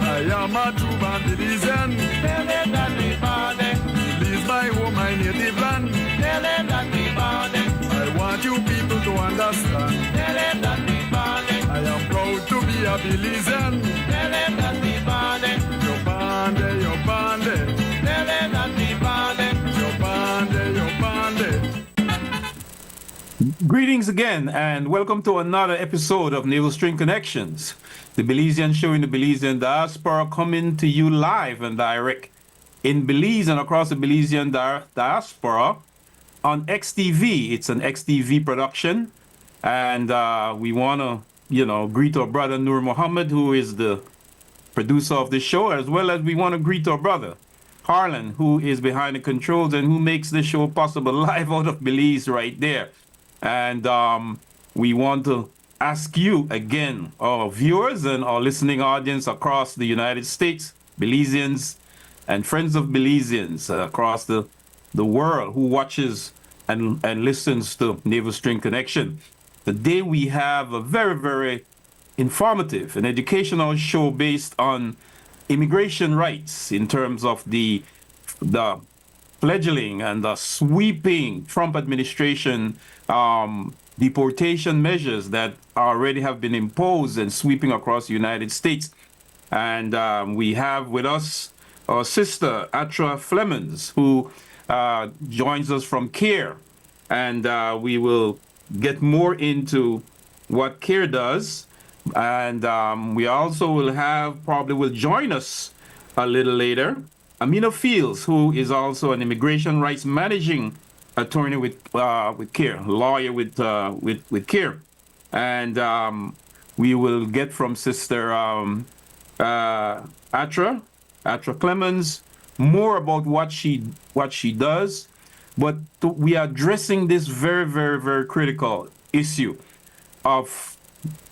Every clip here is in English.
I am a true Belizean. Tell them that we born there. Belize my home, my native land. Tell them that we born there. I want you people to understand. Tell them that we born there. I am proud to be a Belizean. Tell them that we born there. You're born there, you're born there. Tell them that we born there. You're born there, you're born there. Greetings again, and welcome to another episode of Navel String Connections, the Belizean show in the Belizean diaspora, coming to you live and direct in Belize and across the Belizean diaspora on XTV. It's an XTV production, and we want to, greet our brother Nur Muhammad, who is the producer of the show, as well as we want to greet our brother Harlan, who is behind the controls and who makes the show possible live out of Belize right there. And we want to ask you again, our viewers and our listening audience across the United States, Belizeans and friends of Belizeans across the world who watches and listens to Navel String Connection. Today we have a very, very informative and educational show based on immigration rights in terms of the fledgling and the sweeping Trump administration deportation measures that already have been imposed and sweeping across the United States. And we have with us our sister, Atra Flemons, who joins us from CARE. And we will get more into what CARE does. And we also will join us a little later, Amina Fields, who is also an immigration rights managing attorney with CARE, lawyer with CARE, and we will get from Sister Atra Clemens more about what she does, but we are addressing this very, very, very critical issue of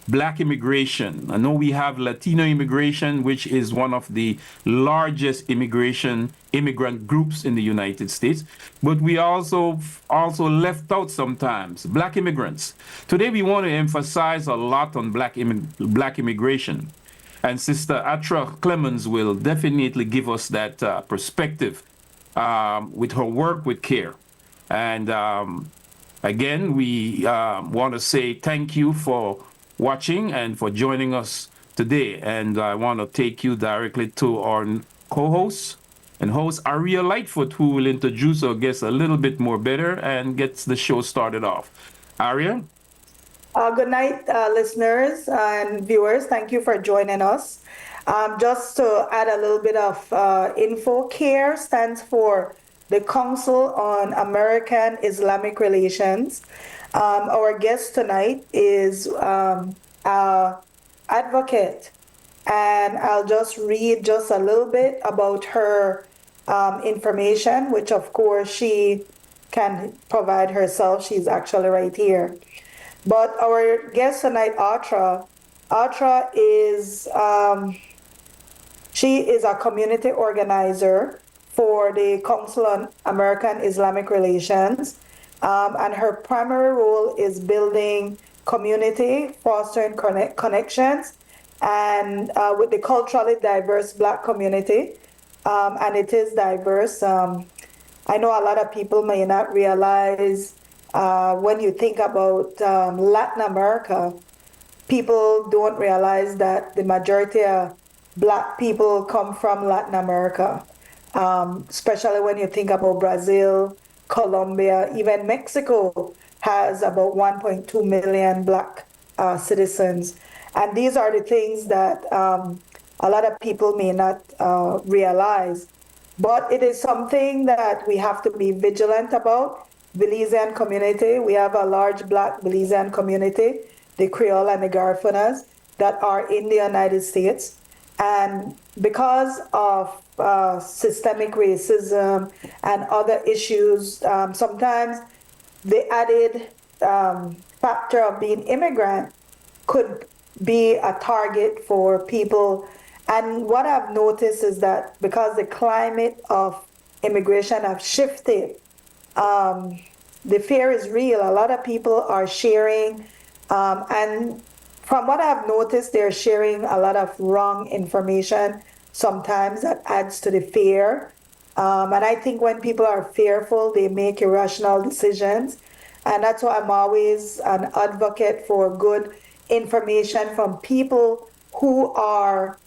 Black immigration. I know we have Latino immigration, which is one of the largest immigrant groups in the United States, but we also left out sometimes Black immigrants. Today we want to emphasize a lot on Black immigration, and Sister Atra Clemens will definitely give us that perspective with her work with CARE. And again, we want to say thank you for watching and for joining us today. And I want to take you directly to our co-host and host, ARIA Lightfoot, who will introduce our guests a little bit more better and gets the show started off. ARIA? Good night, listeners and viewers. Thank you for joining us. Just to add a little bit of info, CARE stands for the Council on American Islamic Relations. Our guest tonight is an advocate, and I'll just read just a little bit about her information, which of course she can provide herself. She's actually right here. But our guest tonight, Atra is, she is a community organizer for the Council on American Islamic Relations. And her primary role is building community, fostering connections, and with the culturally diverse Black community. And it is diverse. I know a lot of people may not realize when you think about Latin America, people don't realize that the majority of Black people come from Latin America, especially when you think about Brazil, Colombia, even Mexico has about 1.2 million Black citizens. And these are the things that a lot of people may not realize. But it is something that we have to be vigilant about. Belizean community, we have a large Black Belizean community, the Creole and the Garifuna, that are in the United States. And because of systemic racism and other issues, sometimes the added factor of being immigrant could be a target for people. And what I've noticed is that because the climate of immigration have shifted, the fear is real. A lot of people are sharing And from what I've noticed, they're sharing a lot of wrong information sometimes that adds to the fear. And I think when people are fearful, they make irrational decisions. And that's why I'm always an advocate for good information from people who are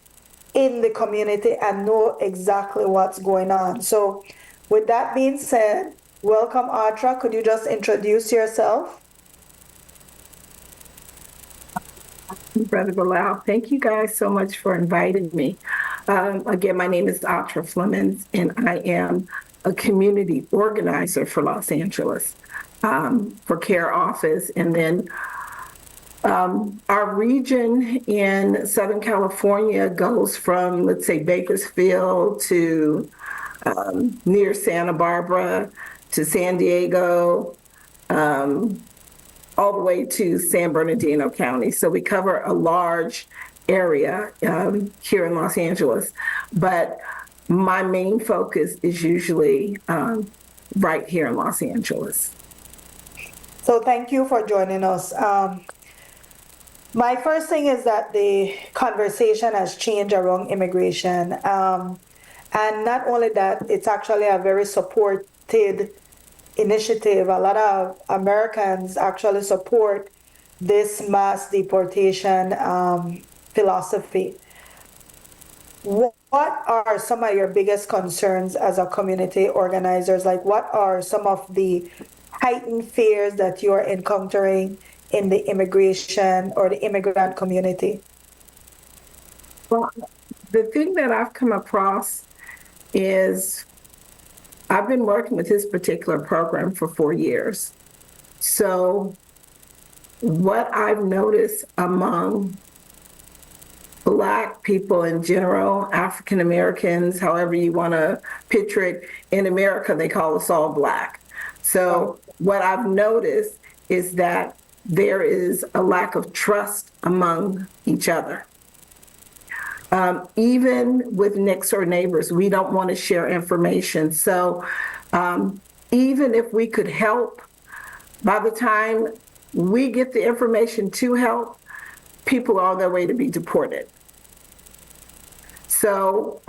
in the community and know exactly what's going on. So, with that being said, welcome, Atra. Could you just introduce yourself? Brother Bilal, thank you guys so much for inviting me. Again, my name is Atra Flemings, and I am a community organizer for Los Angeles, for CARE Office. And then our region in Southern California goes from, let's say, Bakersfield to near Santa Barbara to San Diego, all the way to San Bernardino County. So we cover a large area here in Los Angeles. But my main focus is usually right here in Los Angeles. So, thank you for joining us. My first thing is that the conversation has changed around immigration. And not only that, it's actually a very supported initiative. A lot of Americans actually support this mass deportation philosophy. What are some of your biggest concerns as a community organizers? Like, what are some of the heightened fears that you're encountering in the immigration or the immigrant community? Well, the thing that I've come across is I've been working with this particular program for 4 years. So what I've noticed among Black people in general, African Americans, however you want to picture it, in America, they call us all Black. So what I've noticed is that there is a lack of trust among each other. Even with next door neighbors, we don't want to share information. So even if we could help, by the time we get the information to help, people are on their way to be deported. So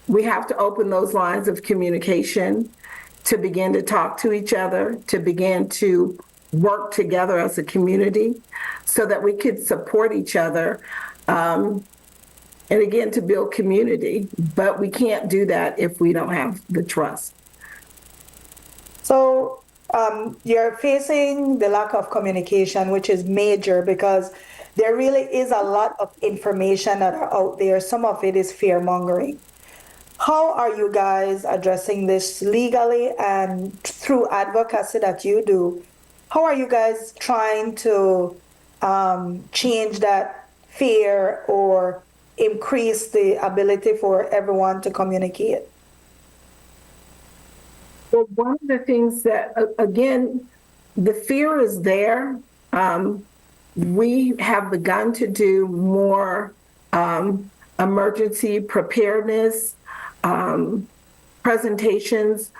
we have to open those lines of communication to begin to talk to each other, to begin to work together as a community so that we could support each other. And again, to build community, but we can't do that if we don't have the trust. So you're facing the lack of communication, which is major because there really is a lot of information that are out there. Some of it is fear mongering. How are you guys addressing this legally and through advocacy that you do? How are you guys trying to change that fear or increase the ability for everyone to communicate? Well, one of the things that, again, the fear is there. We have begun to do more emergency preparedness presentations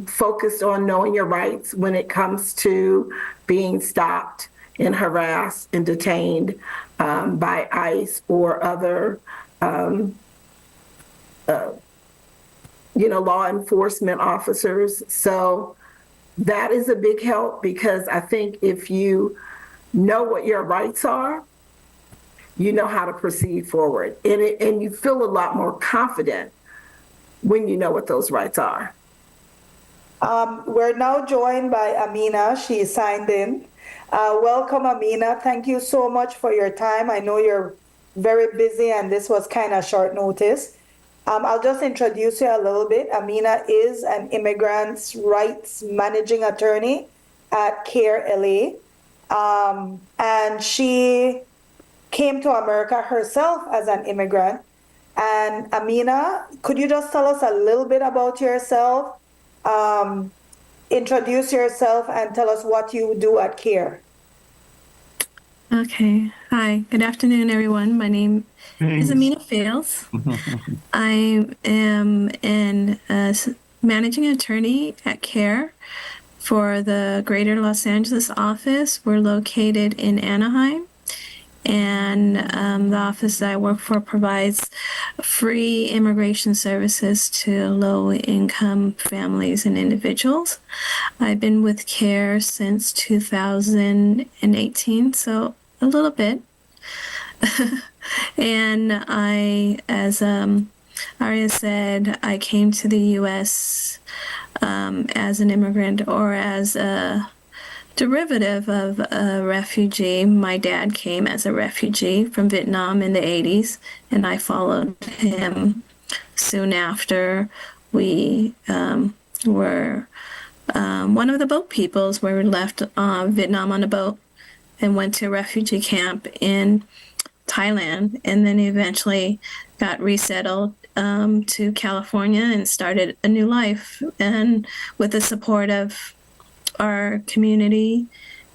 focused on knowing your rights when it comes to being stopped and harassed and detained by ICE or other law enforcement officers. So that is a big help because I think if you know what your rights are, you know how to proceed forward. And you feel a lot more confident when you know what those rights are. We're now joined by Amina. She signed in. Welcome, Amina. Thank you so much for your time. I know you're very busy and this was kind of short notice. I'll just introduce you a little bit. Amina is an immigrants' rights managing attorney at CARE LA. And she came to America herself as an immigrant. And Amina, could you just tell us a little bit about yourself? Introduce yourself and tell us what you do at CARE. Okay. Hi. Good afternoon, everyone. My name is Amina Fales. I am an managing attorney at CARE For the Greater Los Angeles office, we're located in Anaheim. And the office that I work for provides free immigration services to low-income families and individuals. I've been with CARE since 2018, so a little bit. And as ARIA said, I came to the U.S. As an immigrant or as a derivative of a refugee. My dad came as a refugee from Vietnam in the 80s, and I followed him soon after. We were one of the boat peoples where we left Vietnam on a boat and went to a refugee camp in Thailand, and then eventually got resettled to California and started a new life, and with the support of our community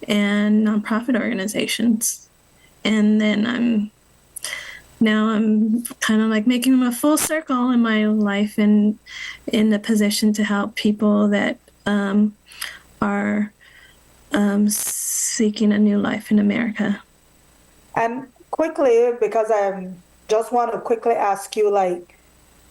and nonprofit organizations. And then I'm kind of like making a full circle in my life and in the position to help people that are seeking a new life in America. And quickly, because I just want to quickly ask you, like,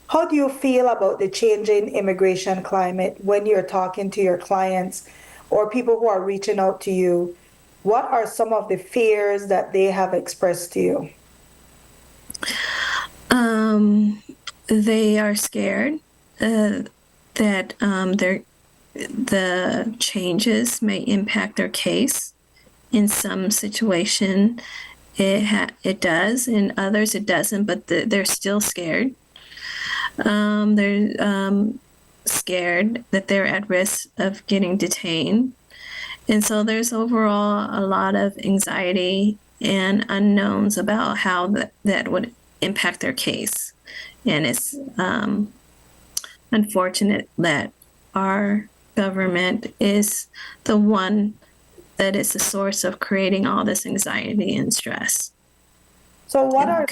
how do you feel about the changing immigration climate when you're talking to your clients or people who are reaching out to you? What are some of the fears that they have expressed to you? They are scared that the changes may impact their case. In some situation, it does. In others, it doesn't. But they're still scared. They're scared that they're at risk of getting detained. And so there's overall a lot of anxiety and unknowns about how that would impact their case. And it's unfortunate that our government is the one that is the source of creating all this anxiety and stress. So what are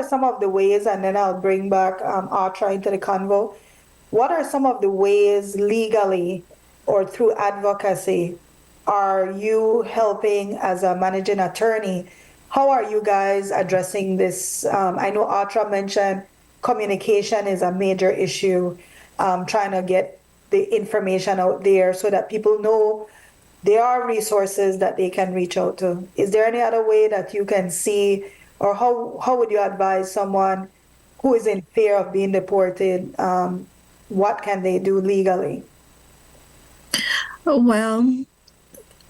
some of the ways, and then I'll bring back Atra into the convo. What are some of the ways legally or through advocacy are you helping as a managing attorney? How are you guys addressing this? I know Atra mentioned communication is a major issue, trying to get the information out there so that people know there are resources that they can reach out to. Is there any other way that you can see, or how would you advise someone who is in fear of being deported? What can they do legally? Well,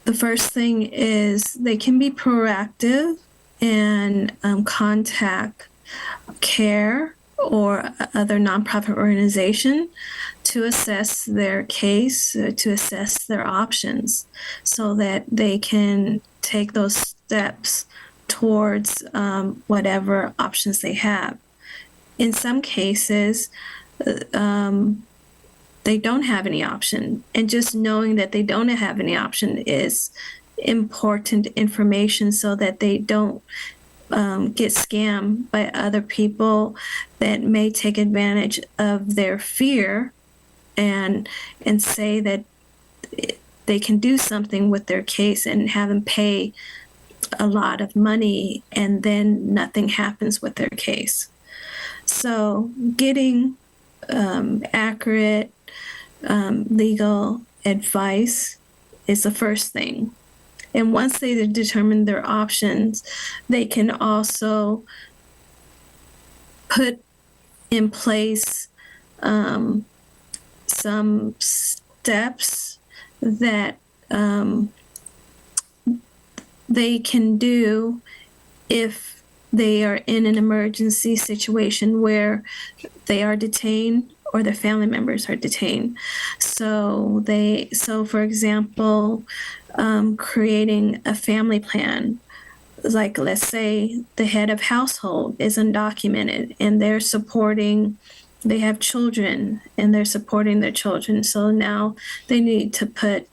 the first thing is they can be proactive and contact CARE or other nonprofit organization to assess their case, to assess their options, so that they can take those steps towards whatever options they have. In some cases, they don't have any option, and just knowing that they don't have any option is important information so that they don't get scammed by other people that may take advantage of their fear and say that they can do something with their case and have them pay a lot of money and then nothing happens with their case. So getting accurate legal advice is the first thing. And once they determine their options, they can also put in place some steps that they can do if they are in an emergency situation where they are detained or their family members are detained. So for example, creating a family plan, like let's say the head of household is undocumented and they have children and they're supporting their children. So now they need to put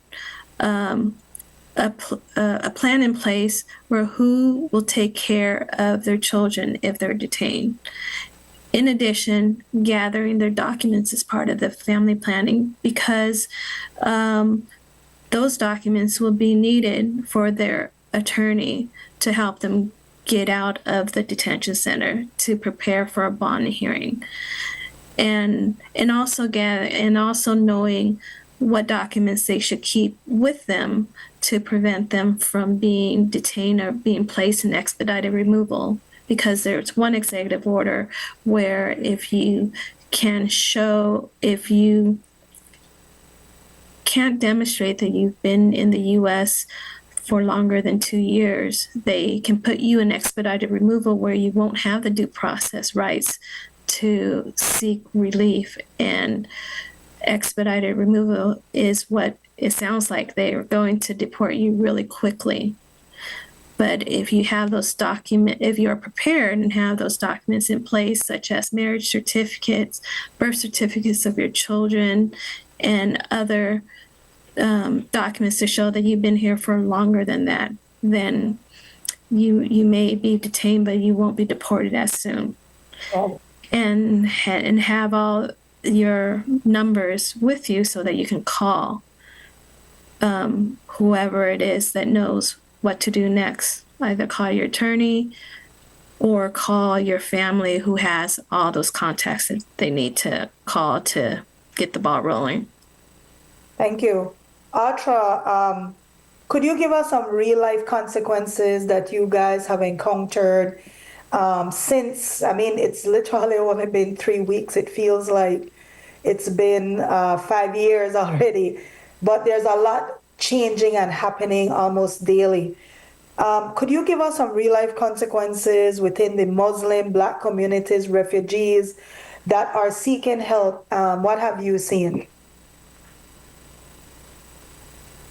a plan in place where who will take care of their children if they're detained. In addition, gathering their documents is part of the family planning because those documents will be needed for their attorney to help them get out of the detention center to prepare for a bond hearing. And also knowing what documents they should keep with them to prevent them from being detained or being placed in expedited removal. Because there's one executive order where if you can't demonstrate that you've been in the U.S. for longer than 2 years, they can put you in expedited removal where you won't have the due process rights to seek relief. And expedited removal is what it sounds like. They are going to deport you really quickly. But if you have those if you are prepared and have those documents in place, such as marriage certificates, birth certificates of your children, and other documents to show that you've been here for longer than that, then you may be detained, but you won't be deported as soon. Oh. And have all your numbers with you so that you can call whoever it is that knows what to do next. Either call your attorney or call your family who has all those contacts that they need to call to get the ball rolling. Thank you. Atra, could you give us some real life consequences that you guys have encountered since, I mean, it's literally only been 3 weeks. It feels like it's been 5 years already, but there's a lot changing and happening almost daily. Could you give us some real life consequences within the Muslim, Black communities, refugees that are seeking help? What have you seen?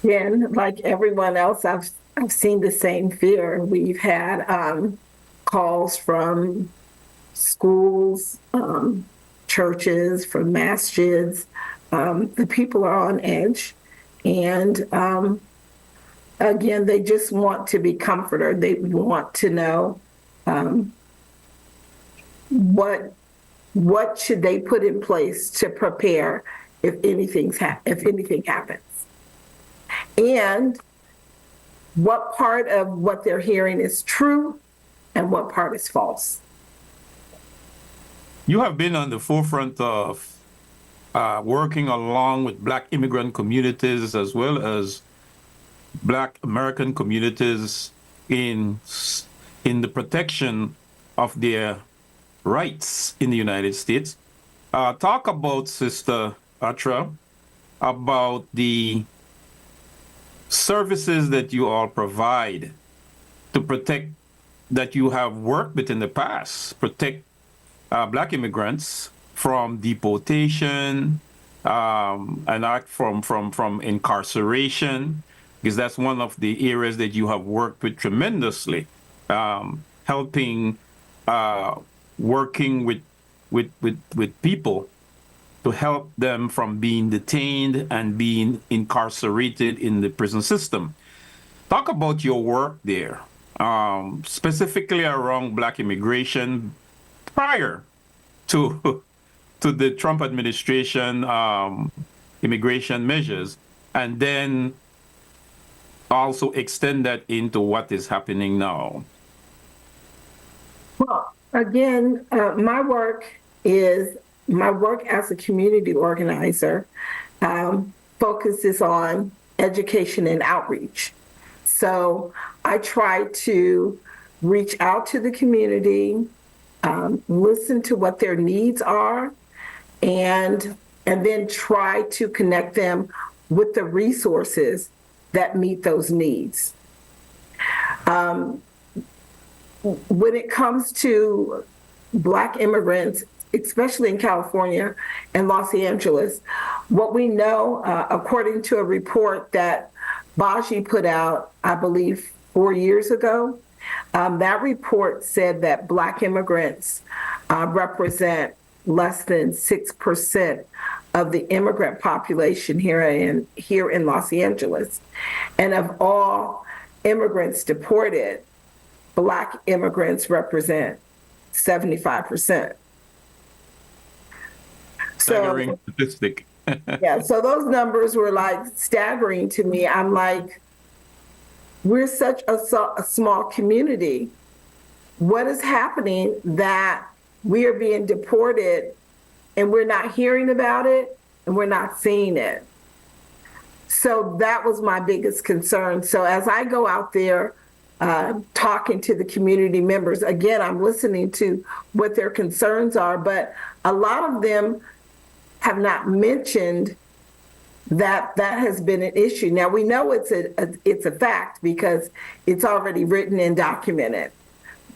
Again, like everyone else, I've seen the same fear. We've had calls from schools, churches, from masjids. The people are on edge. And again, they just want to be comforted. They want to know what should they put in place to prepare if anything happens. And what part of what they're hearing is true and what part is false. You have been on the forefront of working along with Black immigrant communities as well as Black American communities in the protection of their rights in the United States. Talk about, Sister Atra, about the services that you all provide to protect, that you have worked with in the past, protect Black immigrants from deportation, and act from incarceration, because that's one of the areas that you have worked with tremendously, helping, working with people to help them from being detained and being incarcerated in the prison system. Talk about your work there, specifically around Black immigration prior to the Trump administration immigration measures, and then also extend that into what is happening now. Well, again, my work as a community organizer focuses on education and outreach. So I try to reach out to the community, listen to what their needs are, and then try to connect them with the resources that meet those needs. When it comes to Black immigrants, especially in California and Los Angeles, what we know, according to a report that Baji put out, I believe 4 years ago, that report said that Black immigrants represent less than 6% of the immigrant population here in Los Angeles. And of all immigrants deported, Black immigrants represent 75%. staggering statistic. Yeah, so those numbers were like staggering to me. I'm like, we're such a small community. What is happening that we are being deported and we're not hearing about it and we're not seeing it? So that was my biggest concern. So as I go out there talking to the community members, again, I'm listening to what their concerns are, but a lot of them have not mentioned that has been an issue. Now we know it's a fact because it's already written and documented,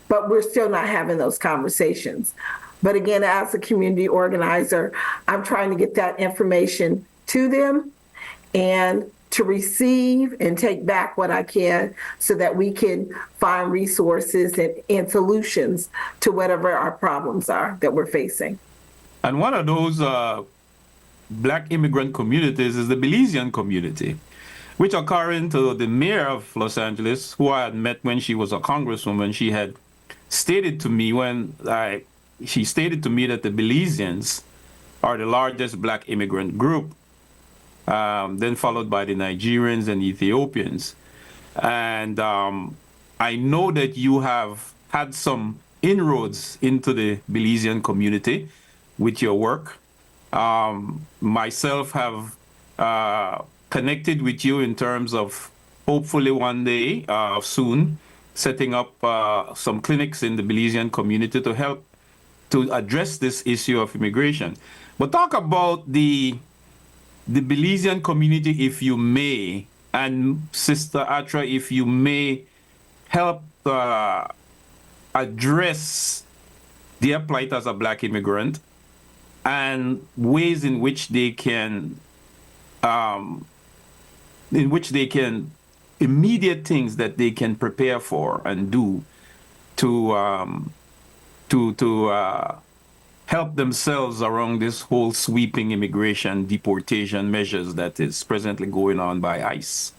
but we're still not having those conversations. But again, as a community organizer, I'm trying to get that information to them and to receive and take back what I can so that we can find resources and solutions to whatever our problems are that we're facing. And one of those Black immigrant communities is the Belizean community, which, according to the mayor of Los Angeles, who I had met when she was a congresswoman, she had stated to me that the Belizeans are the largest Black immigrant group, then followed by the Nigerians and Ethiopians. And I know that you have had some inroads into the Belizean community with your work. Myself have connected with you in terms of hopefully one day soon setting up some clinics in the Belizean community to help to address this issue of immigration. But talk about the Belizean community, if you may, and Sister Atra, if you may help address their plight as a Black immigrant and ways in which they can immediate things that they can prepare for and do to help themselves around this whole sweeping immigration deportation measures that is presently going on by ICE.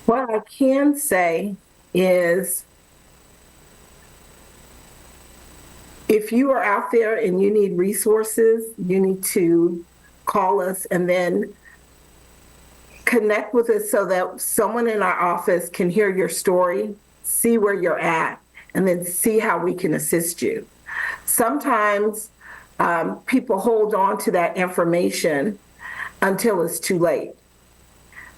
What I can say is, if you are out there and you need resources, you need to call us and then connect with us so that someone in our office can hear your story, see where you're at, and then see how we can assist you. Sometimes people hold on to that information until it's too late.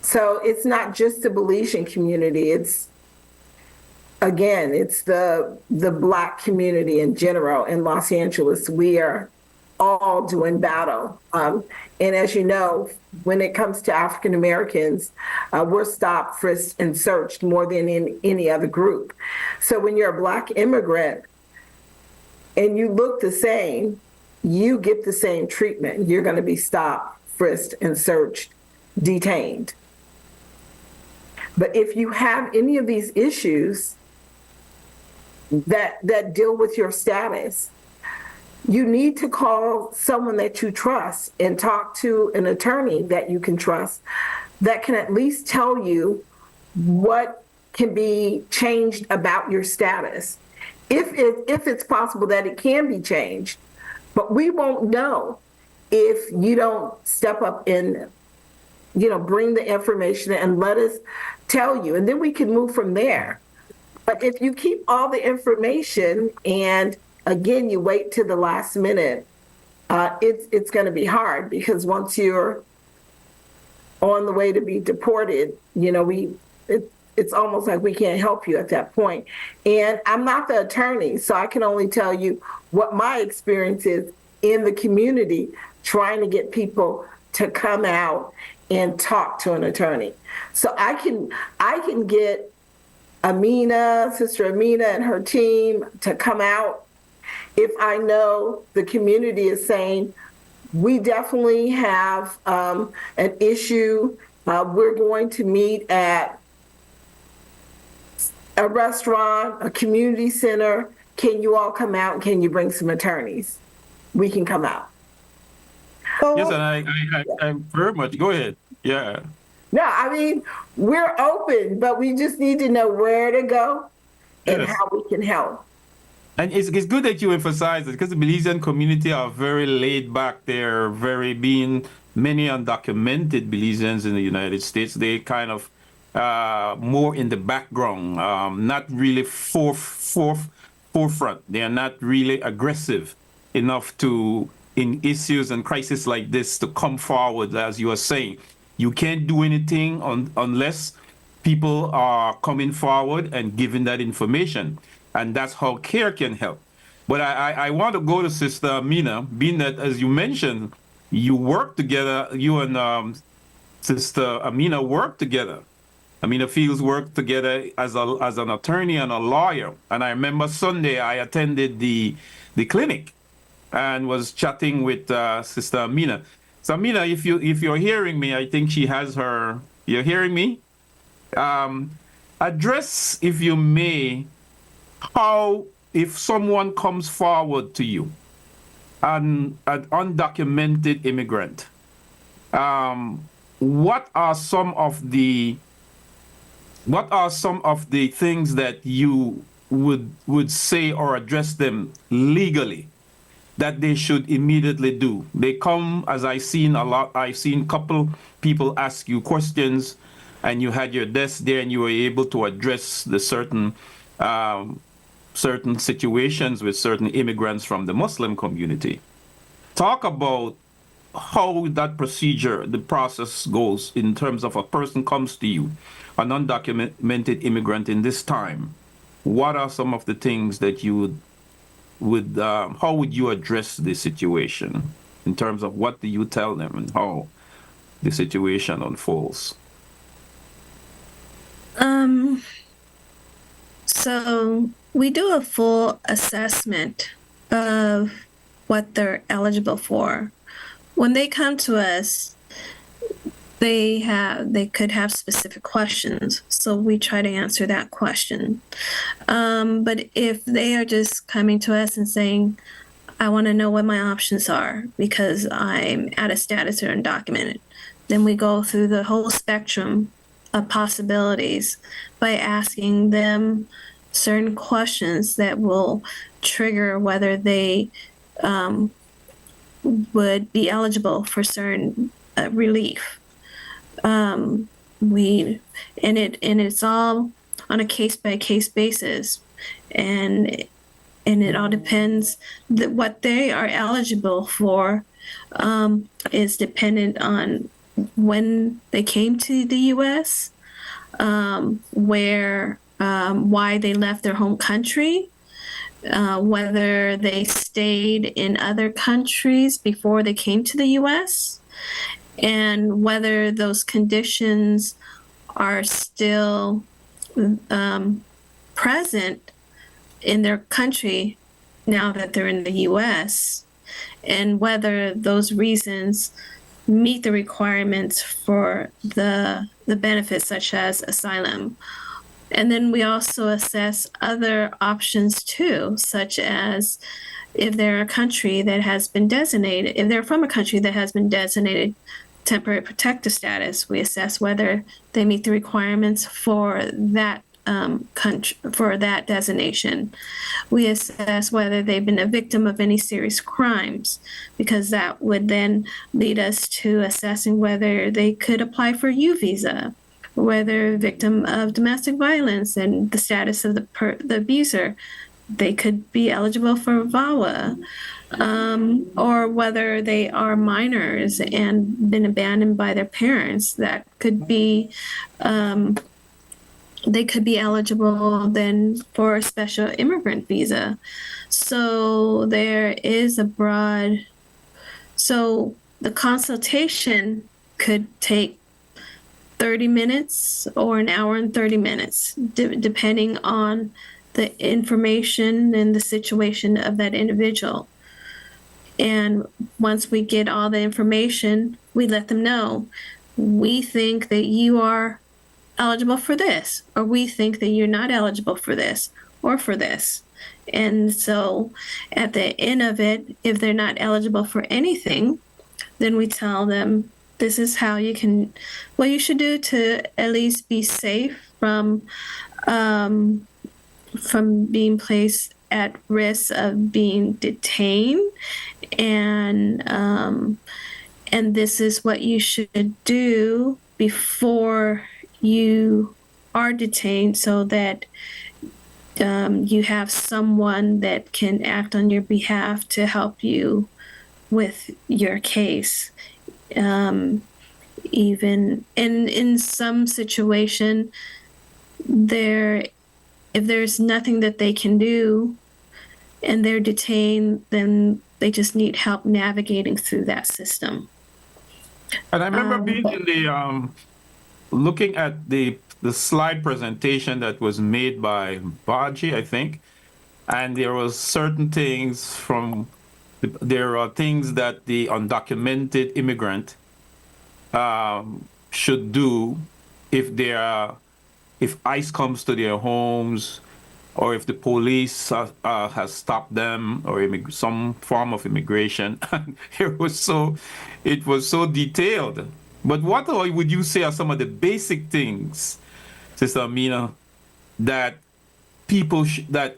So it's not just the Belizean community, it's the Black community in general in Los Angeles. We are all doing battle. And as you know, when it comes to African Americans, we're stopped, frisked, and searched more than in any other group. So when you're a Black immigrant and you look the same, you get the same treatment. You're going to be stopped, frisked, and searched, detained. But if you have any of these issues that deal with your status, you need to call someone that you trust and talk to an attorney that you can trust that can at least tell you what can be changed about your status. If it's possible that it can be changed, but we won't know if you don't step up and bring the information and let us tell you, and then we can move from there. But if you keep all the information and again, you wait to the last minute, it's going to be hard, because once you're on the way to be deported, it's almost like we can't help you at that point. And I'm not the attorney, so I can only tell you what my experience is in the community, trying to get people to come out and talk to an attorney. So I can get Sister Amina and her team to come out if I know the community is saying, we definitely have an issue. We're going to meet at a restaurant, a community center. Can you all come out? Can you bring some attorneys? We can come out. So, Yes, and I very much, go ahead. Yeah. No, I mean, we're open, but we just need to know where to go and Yes. how we can help. And it's good that you emphasize it because the Belizean community are very laid back. They're very being many undocumented Belizeans in the United States. They kind of more in the background, not really forefront. They are not really aggressive enough to in issues and crises like this to come forward. As you are saying, you can't do anything unless people are coming forward and giving that information. And that's how CARE can help. But I want to go to Sister Amina, being that, as you mentioned, you work together, you and Sister Amina work together. Amina Fields worked together as an attorney and a lawyer. And I remember Sunday I attended the clinic and was chatting with Sister Amina. So Amina, if you're hearing me, I think she has her. You're hearing me? Address, if you may, how if someone comes forward to you, an undocumented immigrant, what are some of the things that you would say or address them legally that they should immediately do? They come, as I've seen couple people ask you questions, and you had your desk there, and you were able to address the certain situations with certain immigrants from the Muslim community. Talk about how that procedure, the process goes in terms of a person comes to you, an undocumented immigrant in this time. What are some of the things that you would how would you address the situation in terms of what do you tell them and how the situation unfolds? So we do a full assessment of what they're eligible for. When they come to us, they could have specific questions, so we try to answer that question. But if they are just coming to us and saying, I want to know what my options are because I'm out of status or undocumented, then we go through the whole spectrum of possibilities by asking them certain questions that will trigger whether they would be eligible for certain relief. It's all on a case-by-case basis, and it all depends that what they are eligible for is dependent on when they came to the U.S., why they left their home country, whether they stayed in other countries before they came to the U.S., and whether those conditions are still present in their country now that they're in the U.S., and whether those reasons meet the requirements for the benefits such as asylum. And then we also assess other options too, such as if they're a country that has been designated, if they're from a country that has been designated temporary protected status, we assess whether they meet the requirements for that country, for that designation. We assess whether they've been a victim of any serious crimes, because that would then lead us to assessing whether they could apply for U visa, whether a victim of domestic violence and the status of the abuser, they could be eligible for VAWA, or whether they are minors and been abandoned by their parents. That could be, they could be eligible then for a special immigrant visa. So there is so the consultation could take 30 minutes or an hour and 30 minutes, depending on the information and the situation of that individual. And once we get all the information, we let them know, we think that you are eligible for this, or we think that you're not eligible for this or for this. And so at the end of it, if they're not eligible for anything, then we tell them, this is how you can, what you should do to at least be safe from being placed at risk of being detained, and this is what you should do before you are detained, so that you have someone that can act on your behalf to help you with your case. Even in some situation, if there's nothing that they can do and they're detained, then they just need help navigating through that system. And I remember being in the looking at the slide presentation that was made by Baji, I think, and there was certain things there are things that the undocumented immigrant should do if ICE comes to their homes, or if the police has stopped them, or some form of immigration. it was so detailed. But what would you say are some of the basic things, Sister Amina, that people that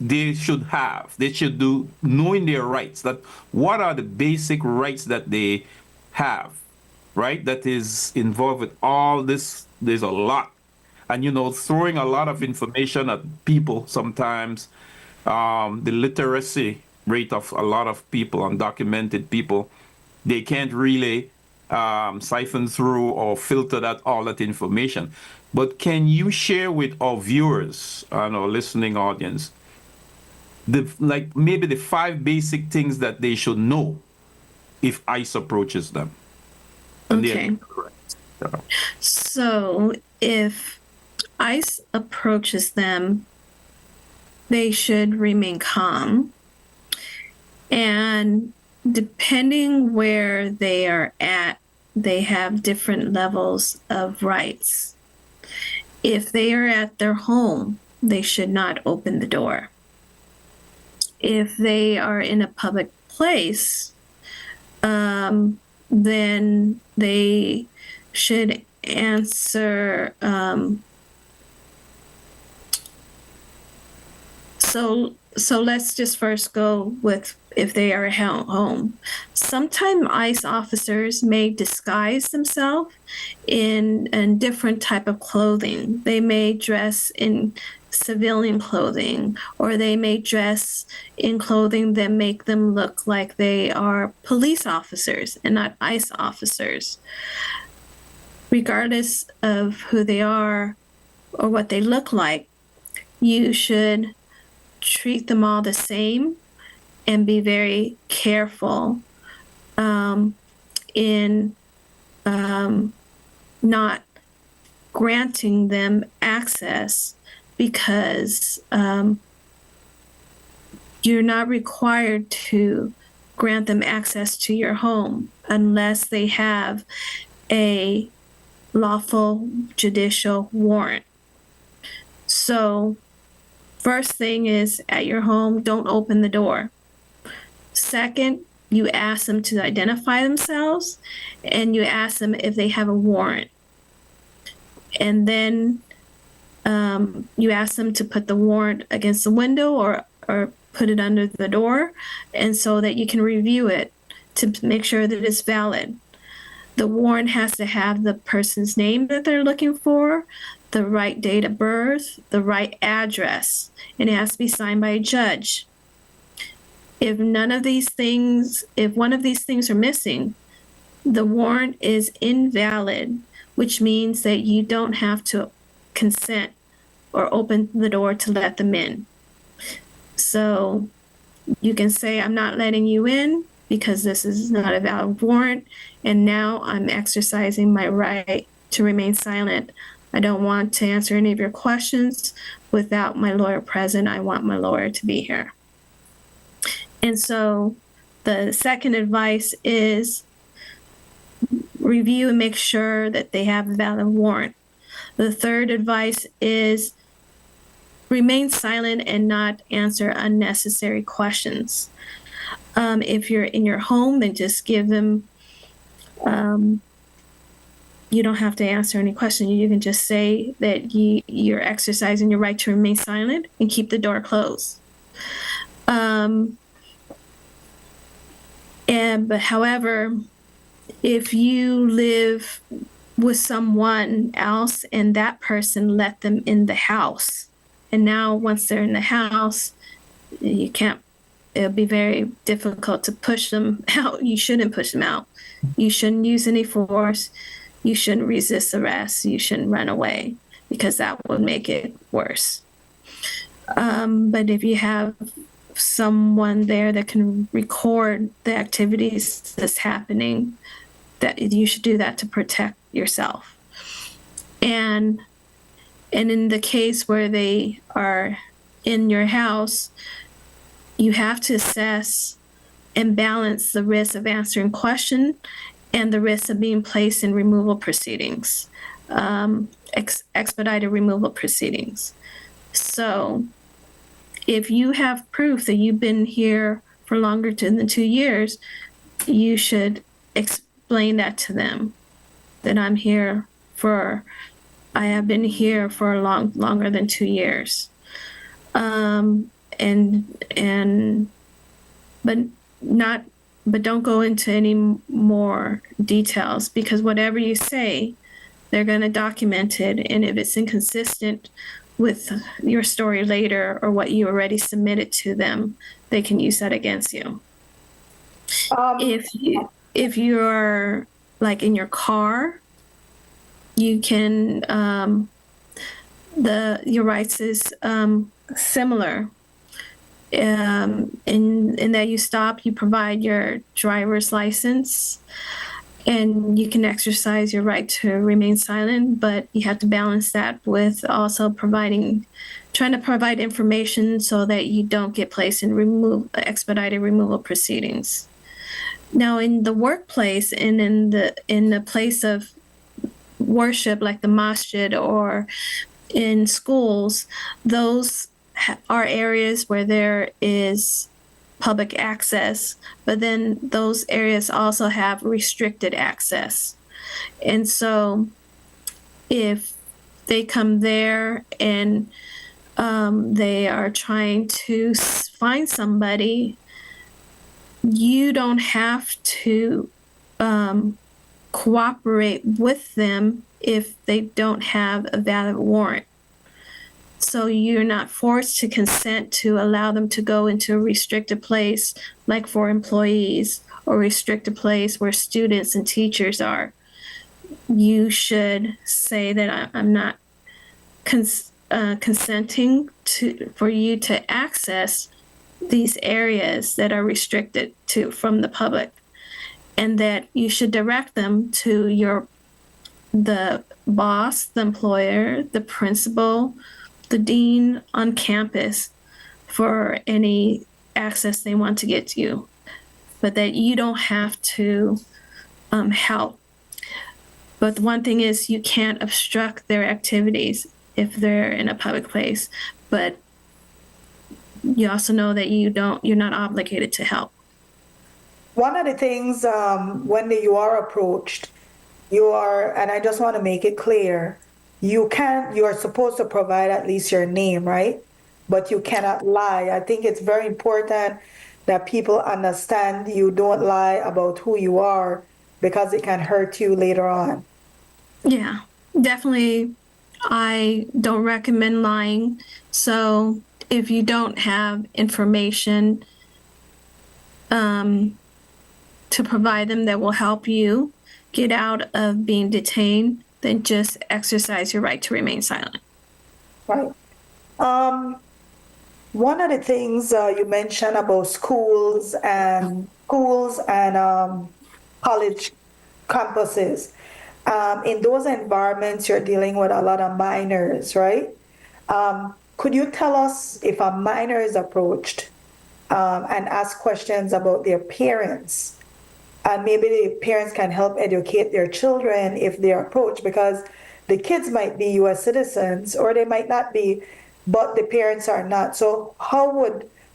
they should have, they should do, knowing their rights? That what are the basic rights that they have, right? That is involved with all this. There's a lot, and throwing a lot of information at people sometimes. The literacy rate of a lot of people, undocumented people, they can't really siphon through or filter all that information. But can you share with our viewers and our listening audience maybe the 5 basic things that they should know if ICE approaches them? Okay. So if ICE approaches them, they should remain calm. And depending where they are at, they have different levels of rights. If they are at their home, they should not open the door. If they are in a public place, then they should answer. So let's just first go with if they are at home. Sometimes ICE officers may disguise themselves in different type of clothing. They may dress in civilian clothing, or they may dress in clothing that make them look like they are police officers and not ICE officers. Regardless of who they are or what they look like, you should treat them all the same and be very careful in not granting them access, because you're not required to grant them access to your home unless they have a lawful judicial warrant. So first thing is, at your home, don't open the door. Second, you ask them to identify themselves, and you ask them if they have a warrant. And then you ask them to put the warrant against the window or put it under the door, and so that you can review it to make sure that it's valid. The warrant has to have the person's name that they're looking for, the right date of birth, the right address, and it has to be signed by a judge. If one of these things are missing, the warrant is invalid, which means that you don't have to consent or open the door to let them in. So you can say, I'm not letting you in because this is not a valid warrant, and now I'm exercising my right to remain silent. I don't want to answer any of your questions without my lawyer present. I want my lawyer to be here. And so the second advice is review and make sure that they have a valid warrant. The third advice is remain silent and not answer unnecessary questions. If you're in your home, then just give them, you don't have to answer any question. You can just say that you're exercising your right to remain silent and keep the door closed. But however, if you live with someone else and that person let them in the house, and now once they're in the house, you can't, it'll be very difficult to push them out. You shouldn't push them out. You shouldn't use any force. You shouldn't resist arrest. You shouldn't run away, because that would make it worse. But if you have someone there that can record the activities that's happening, that you should do that to protect yourself. And in the case where they are in your house, you have to assess and balance the risk of answering questions and the risk of being placed in removal proceedings, expedited removal proceedings. So if you have proof that you've been here for longer than 2 years, you should explain that to them, that I have been here for longer than 2 years. But don't go into any more details, because whatever you say, they're going to document it. And if it's inconsistent with your story later or what you already submitted to them, they can use that against you. If you're like in your car, you can your rights is similar. In that you stop, you provide your driver's license, and you can exercise your right to remain silent, but you have to balance that with also trying to provide information so that you don't get placed in expedited removal proceedings. Now, in the workplace and in the place of worship, like the masjid, or in schools, those are areas where there is public access, but then those areas also have restricted access. And so if they come there and they are trying to find somebody, you don't have to cooperate with them if they don't have a valid warrant. So you're not forced to consent to allow them to go into a restricted place, like for employees, or restricted place where students and teachers are. You should say that I'm not consenting for you to access these areas that are restricted from the public, and that you should direct them to the boss, the employer, the principal, the dean on campus for any access they want to get to you, but that you don't have to help. But the one thing is, you can't obstruct their activities if they're in a public place, but you also know that you're not obligated to help. One of the things, when you are approached, and I just want to make it clear, you're supposed to provide at least your name, right? But you cannot lie. I think it's very important that people understand you don't lie about who you are, because it can hurt you later on. Yeah, definitely. I don't recommend lying. So if you don't have information to provide them that will help you get out of being detained, then just exercise your right to remain silent. Right. One of the things you mentioned about schools and college campuses. In those environments, you're dealing with a lot of minors, right? Could you tell us, if a minor is approached and ask questions about their parents, and maybe the parents can help educate their children if they're approached, because the kids might be U.S. citizens or they might not be, but the parents are not. So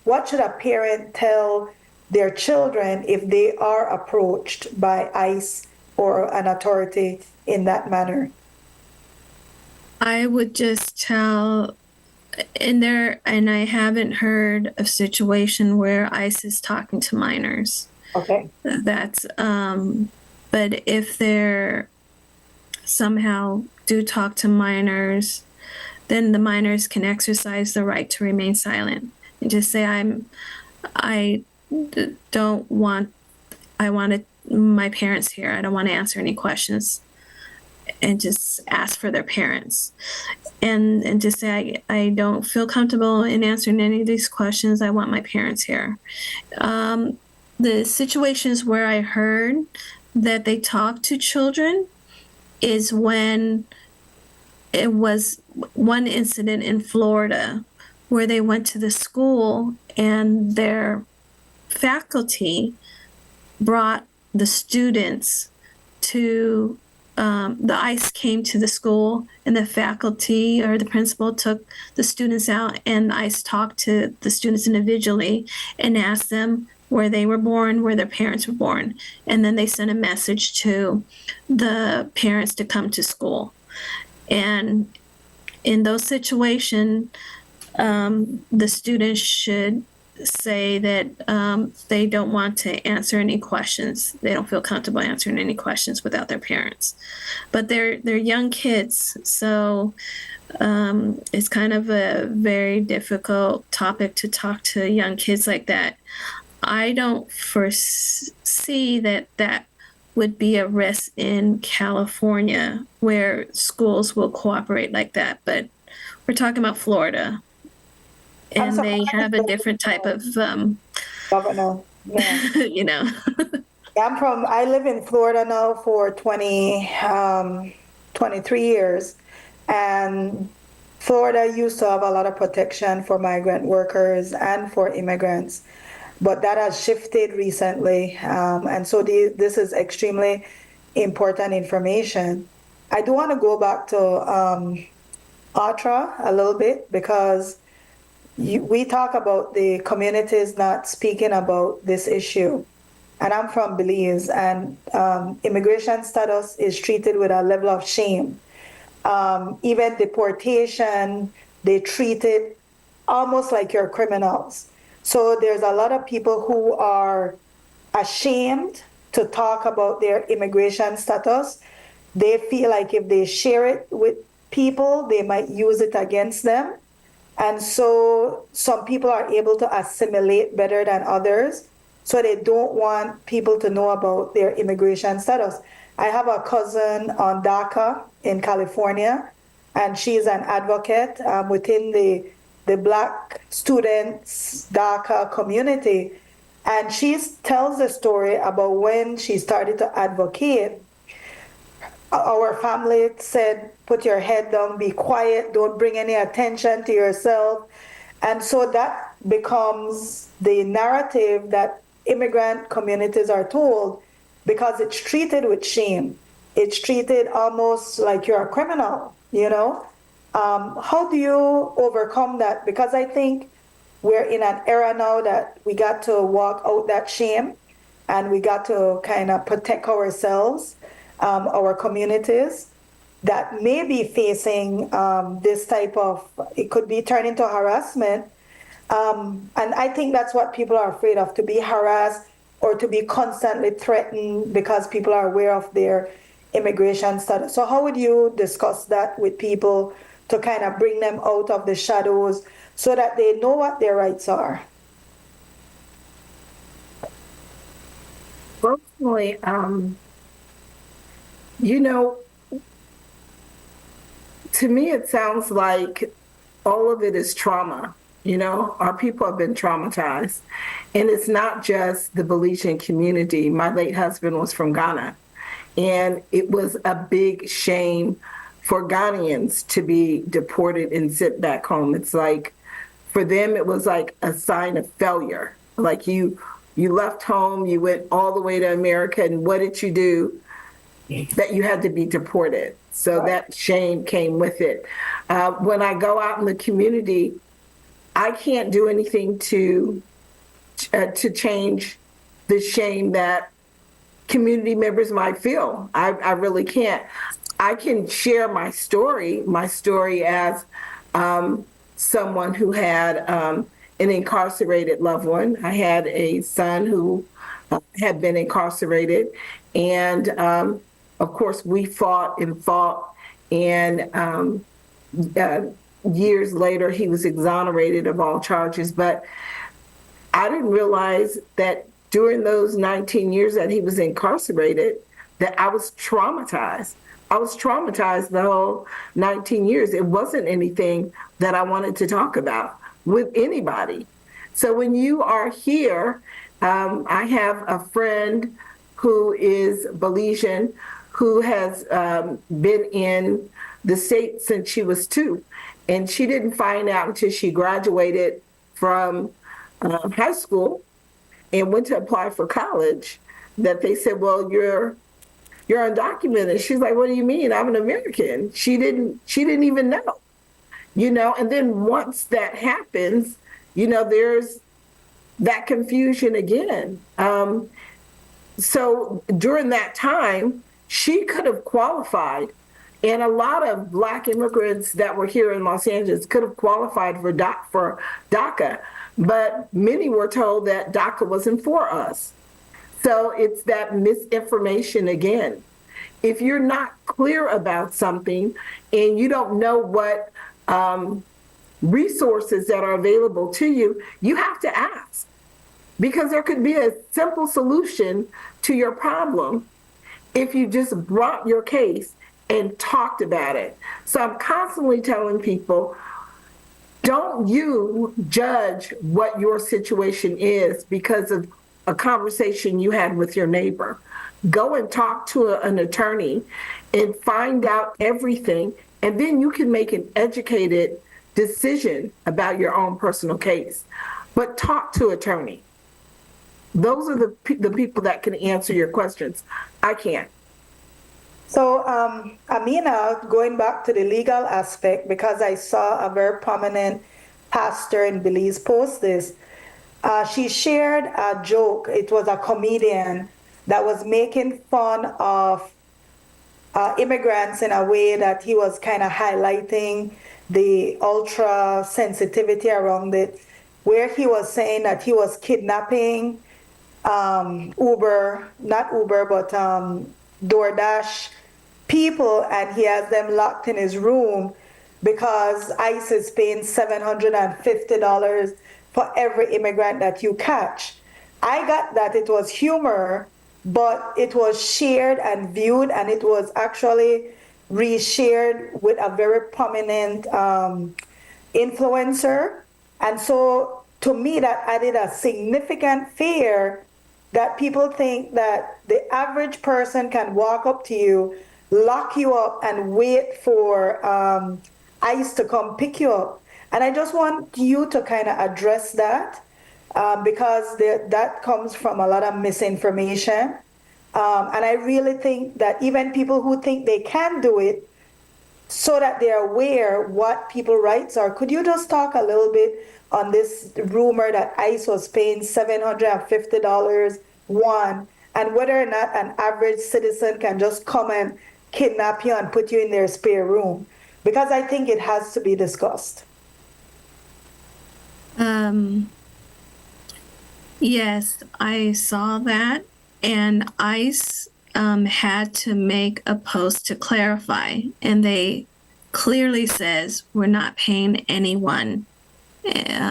what should a parent tell their children if they are approached by ICE or an authority in that manner? I would just tell and I haven't heard of situation where ICE is talking to minors. Okay. That's but if they're somehow do talk to minors, then the minors can exercise the right to remain silent and just say, I don't want, I wanted my parents here. I don't want to answer any questions, and just ask for their parents, and just say, I don't feel comfortable in answering any of these questions. I want my parents here. The situations where I heard that they talk to children is when it was one incident in Florida where they went to the school and their faculty brought the students to the ICE came to the school, and the faculty or the principal took the students out, and ICE talked to the students individually and asked them where they were born, where their parents were born, and then they sent a message to the parents to come to school. And in those situations, the students should say that they don't want to answer any questions. They don't feel comfortable answering any questions without their parents. But they're young kids, so it's kind of a very difficult topic to talk to young kids like that. I don't foresee that would be a risk in California where schools will cooperate like that, but we're talking about Florida. And they have a different type of governor. Yeah. you know. I live in Florida now for 23 years, and Florida used to have a lot of protection for migrant workers and for immigrants, but that has shifted recently, and so this is extremely important information. I do want to go back to ARTRA a little bit, because we talk about the communities not speaking about this issue. And I'm from Belize, and immigration status is treated with a level of shame. Even deportation, they treat it almost like you're criminals. So there's a lot of people who are ashamed to talk about their immigration status. They feel like if they share it with people, they might use it against them. And so some people are able to assimilate better than others. So they don't want people to know about their immigration status. I have a cousin on DACA in California, and she's an advocate within the Black students DACA community. And she tells the story about when she started to advocate. Our family said, put your head down, be quiet, don't bring any attention to yourself. And so that becomes the narrative that immigrant communities are told, because it's treated with shame. It's treated almost like you're a criminal, you know? How do you overcome that? Because I think we're in an era now that we got to walk out that shame, and we got to kind of protect ourselves, our communities that may be facing this type of, it could be turned into harassment. And I think that's what people are afraid of, to be harassed or to be constantly threatened because people are aware of their immigration status. So how would you discuss that with people to kind of bring them out of the shadows so that they know what their rights are? Personally, you know, to me, it sounds like all of it is trauma. You know, our people have been traumatized. And it's not just the Belizean community. My late husband was from Ghana. And it was a big shame for Ghanaians to be deported and sent back home. It's like, for them, it was like a sign of failure. Like you left home, you went all the way to America, and what did you do? That you had to be deported. So that shame came with it. When I go out in the community, I can't do anything to change the shame that community members might feel. I really can't. I can share my story as someone who had an incarcerated loved one. I had a son who had been incarcerated. And of course, we fought and fought. And years later, he was exonerated of all charges. But I didn't realize that during those 19 years that he was incarcerated, that I was traumatized. I was traumatized the whole 19 years. It wasn't anything that I wanted to talk about with anybody. So when you are here, I have a friend who is Belizean, who has been in the state since she was 2. And she didn't find out until she graduated from high school and went to apply for college that they said, well, you're undocumented. She's like, what do you mean? I'm an American. She didn't even know, and then once that happens, there's that confusion again. So during that time, she could have qualified, and a lot of Black immigrants that were here in Los Angeles could have qualified for DACA, but many were told that DACA wasn't for us. So it's that misinformation again. If you're not clear about something and you don't know what resources that are available to you, you have to ask, because there could be a simple solution to your problem if you just brought your case and talked about it. So I'm constantly telling people, don't you judge what your situation is because of a conversation you had with your neighbor. Go and talk to an attorney and find out everything, and then you can make an educated decision about your own personal case. But talk to an attorney. Those are the people that can answer your questions. I can't. So, Amina, going back to the legal aspect, because I saw a very prominent pastor in Belize post this, she shared a joke. It was a comedian that was making fun of immigrants in a way that he was kind of highlighting the ultra sensitivity around it, where he was saying that he was kidnapping DoorDash people, and he has them locked in his room because ICE is paying $750 for every immigrant that you catch. I got that it was humor, but it was shared and viewed, and it was actually reshared with a very prominent influencer. And so to me, that added a significant fear that people think that the average person can walk up to you, lock you up, and wait for ICE to come pick you up. And I just want you to kind of address that because that comes from a lot of misinformation. And I really think that even people who think they can do it, so that they're aware what people's rights are. Could you just talk a little bit on this rumor that ICE was paying $750, one, and whether or not an average citizen can just come and kidnap you and put you in their spare room? Because I think it has to be discussed. Yes, I saw that, and ICE had to make a post to clarify, and they clearly says we're not paying anyone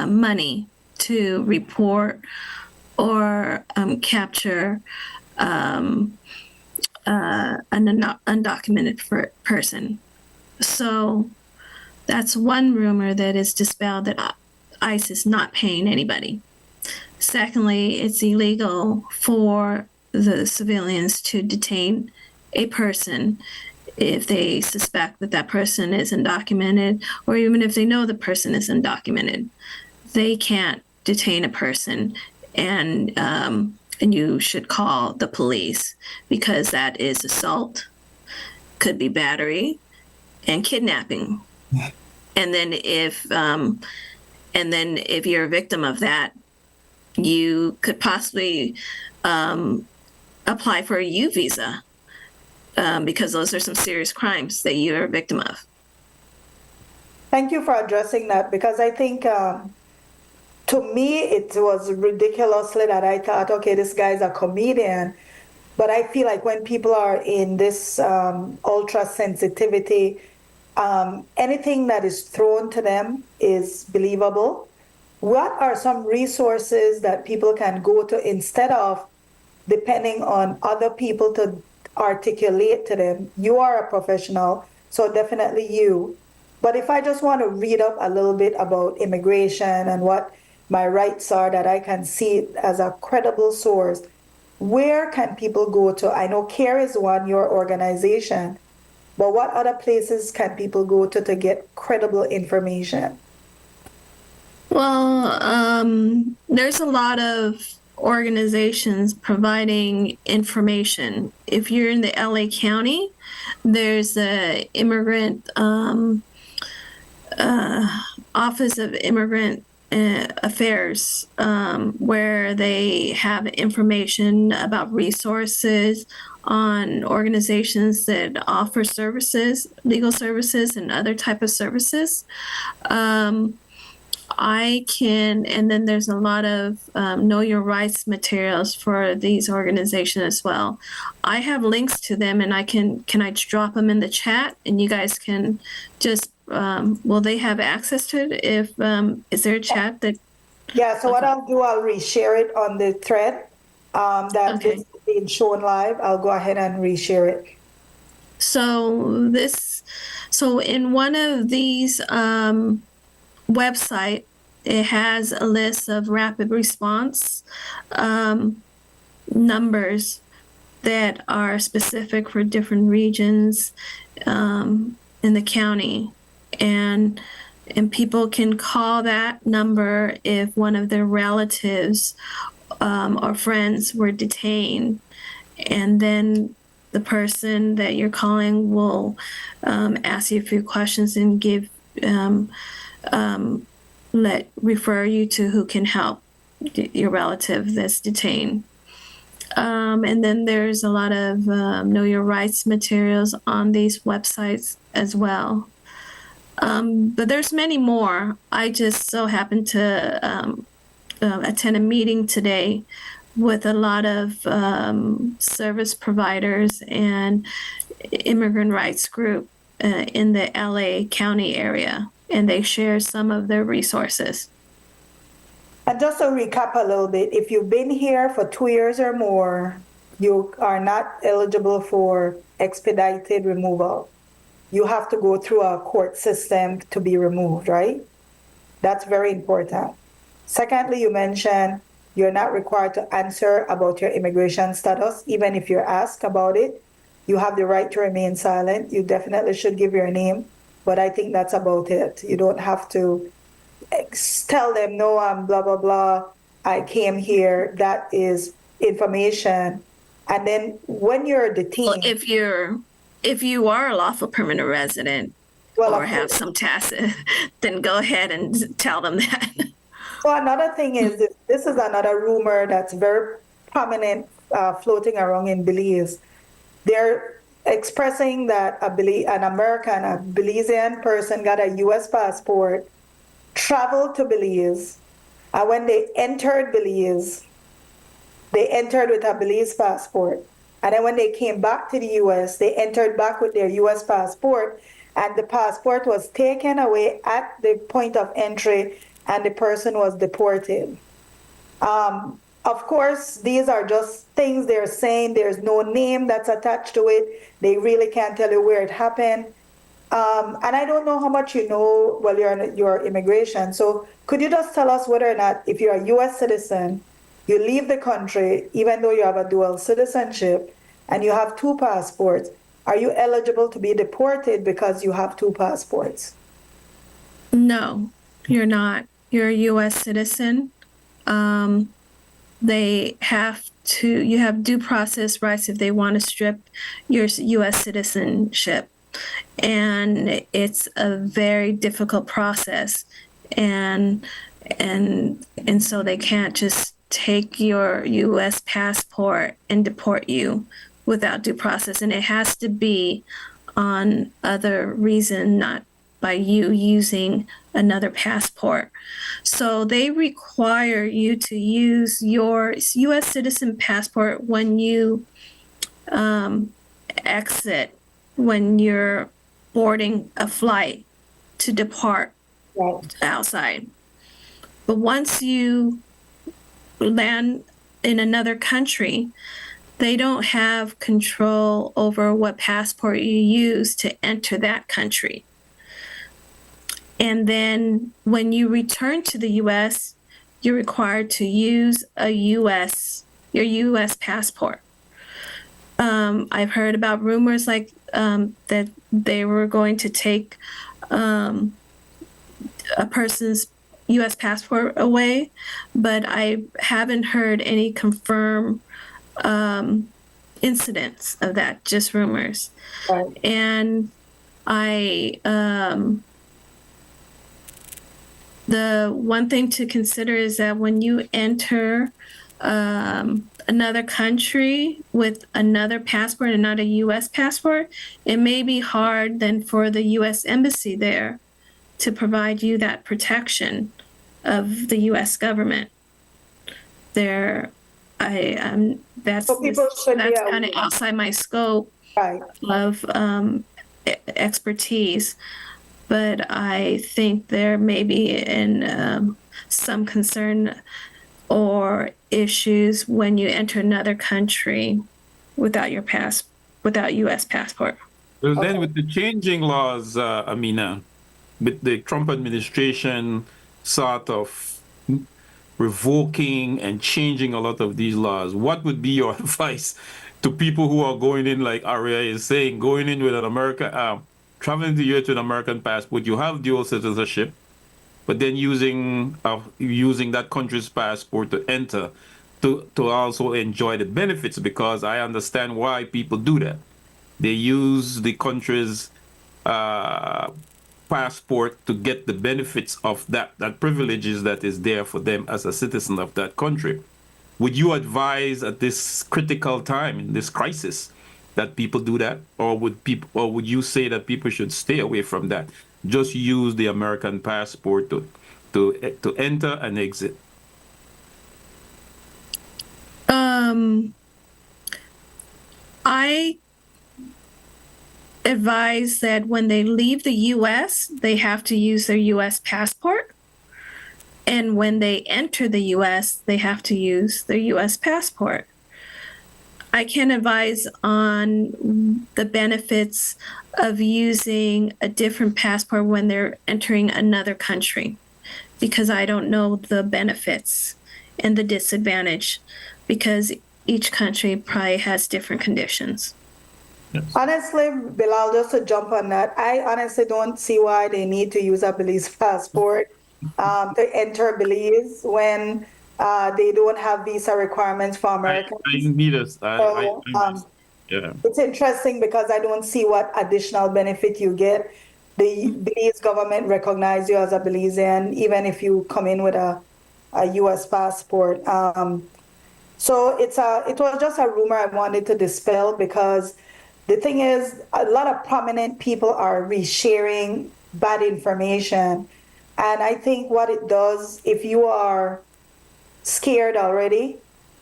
money to report or capture an undocumented person. So that's one rumor that is dispelled, that ICE is not paying anybody. Secondly, it's illegal for the civilians to detain a person if they suspect that that person is undocumented, or even if they know the person is undocumented. They can't detain a person, and you should call the police, because that is assault, could be battery, and kidnapping. And then if you're a victim of that, you could possibly apply for a U visa, because those are some serious crimes that you're a victim of. Thank you for addressing that, because I think to me it was ridiculously that I thought, okay, this guy's a comedian. But I feel like when people are in this ultra sensitivity, anything that is thrown to them is believable. What are some resources that people can go to instead of depending on other people to articulate to them? You are a professional, so definitely you. But if I just want to read up a little bit about immigration and what my rights are, that I can see it as a credible source, where can people go to? I know CARE is one, your organization, but what other places can people go to get credible information? Well, there's a lot of organizations providing information. If you're in the LA County, there's the immigrant Office of Immigrant Affairs, where they have information about resources on organizations that offer services, legal services, and other type of services. And then there's a lot of know your rights materials for these organizations as well. I have links to them, and can I drop them in the chat, and you guys can just, will they have access to it? If, is there a chat that? Yeah, so what I'll do, I'll reshare it on the thread that Okay. is being shown live. I'll go ahead and reshare it. So in one of these website, it has a list of rapid response numbers that are specific for different regions in the county, and people can call that number if one of their relatives or friends were detained, and then the person that you're calling will ask you a few questions and give refer you to who can help your relative that's detained. And then there's a lot of know your rights materials on these websites as well. But there's many more. I just so happened to attend a meeting today with a lot of service providers and immigrant rights group in the LA County area, and they share some of their resources. And just to recap a little bit, if you've been here for 2 years or more, you are not eligible for expedited removal. You have to go through a court system to be removed, right? That's very important. Secondly, you mentioned you're not required to answer about your immigration status, even if you're asked about it. You have the right to remain silent. You definitely should give your name, but I think that's about it. You don't have to tell them, no, I'm blah, blah, blah. I came here. That is information. And then when you're detained. Well, if you are a lawful permanent resident, well, or have some tacit, then go ahead and tell them that. So another thing is, this is another rumor that's very prominent floating around in Belize. They're expressing that an American, a Belizean person got a U.S. passport, traveled to Belize, and when they entered Belize, they entered with a Belize passport. And then when they came back to the U.S., they entered back with their U.S. passport, and the passport was taken away at the point of entry, and the person was deported. Of course, these are just things they're saying. There's no name that's attached to it. They really can't tell you where it happened. And I don't know how much you know while you're in your immigration. So could you just tell us whether or not, if you're a U.S. citizen, you leave the country, even though you have a dual citizenship, and you have two passports, are you eligible to be deported because you have two passports? No, you're not. You're a U.S. citizen. You have due process rights if they want to strip your U.S. citizenship. And it's a very difficult process. And so they can't just take your U.S. passport and deport you without due process. And it has to be on other reason, not by you using another passport. So they require you to use your U.S. citizen passport when you exit, when you're boarding a flight to depart outside. But once you land in another country, they don't have control over what passport you use to enter that country. And then when you return to the US, you're required to use your US passport. I've heard about rumors like that they were going to take a person's US passport away, but I haven't heard any confirmed incidents of that, just rumors. Right. And the one thing to consider is that when you enter another country with another passport and not a U.S. passport, it may be hard then for the U.S. embassy there to provide you that protection of the U.S. government. That's So people should be kind of outside my scope right. of expertise, but I think there may be some concern or issues when you enter another country without U.S. passport. Well, then with the changing laws, Amina, with the Trump administration sort of revoking and changing a lot of these laws, what would be your advice to people who are going in, like ARIA is saying, going in with an traveling to the US with an American passport? You have dual citizenship, but then using that country's passport to enter to also enjoy the benefits, because I understand why people do that. They use the country's passport to get the benefits of that privileges that is there for them as a citizen of that country. Would you advise at this critical time in this crisis that people do that, or would you say that people should stay away from that? Just use the American passport to enter and exit. I advise that when they leave the U.S., they have to use their U.S. passport. And when they enter the U.S., they have to use their U.S. passport. I can advise on the benefits of using a different passport when they're entering another country, because I don't know the benefits and the disadvantage, because each country probably has different conditions. Yes. Honestly, Bilal, just to jump on that, I honestly don't see why they need to use a Belize passport to enter Belize when they don't have visa requirements for Americans. I need us. Yeah. It's interesting because I don't see what additional benefit you get. The Belize government recognize you as a Belizean, even if you come in with a U.S. passport. So it was just a rumor I wanted to dispel, because the thing is, a lot of prominent people are resharing bad information. And I think what it does, if you are scared already,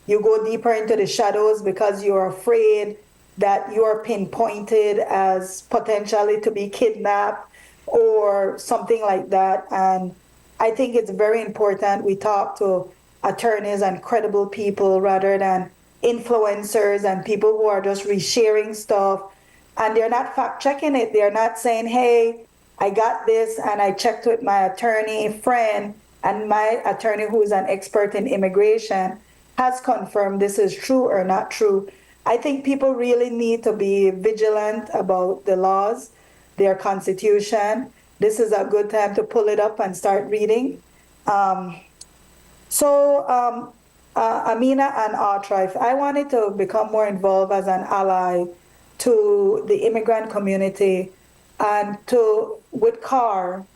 you go deeper into the shadows because you're afraid that you're pinpointed as potentially to be kidnapped or something like that. And I think it's very important we talk to attorneys and credible people rather than influencers and people who are just resharing stuff, and they're not fact checking it. They're not saying, hey, I got this and I checked with my attorney friend, and my attorney, who is an expert in immigration, has confirmed this is true or not true. I think people really need to be vigilant about the laws, their constitution. This is a good time to pull it up and start reading. Amina and Artrife, I wanted to become more involved as an ally to the immigrant community and with CARE.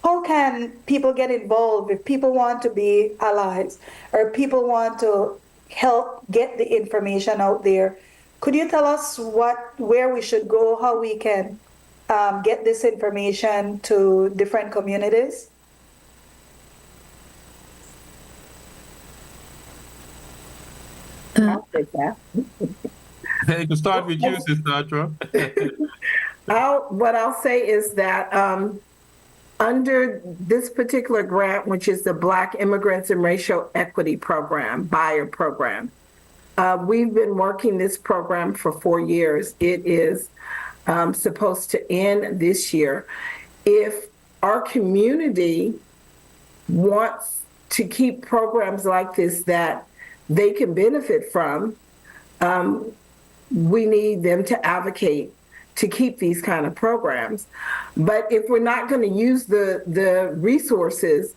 How can people get involved if people want to be allies or people want to help get the information out there? Could you tell us where we should go, how we can get this information to different communities? I'll take that. Hey, to start with you, Sister Atra. What I'll say is that under this particular grant, which is the Black Immigrants and Racial Equity Program, BIAR program, we've been working this program for 4 years. It is supposed to end this year. If our community wants to keep programs like this that they can benefit from, we need them to advocate to keep these kind of programs. But if we're not going to use the resources,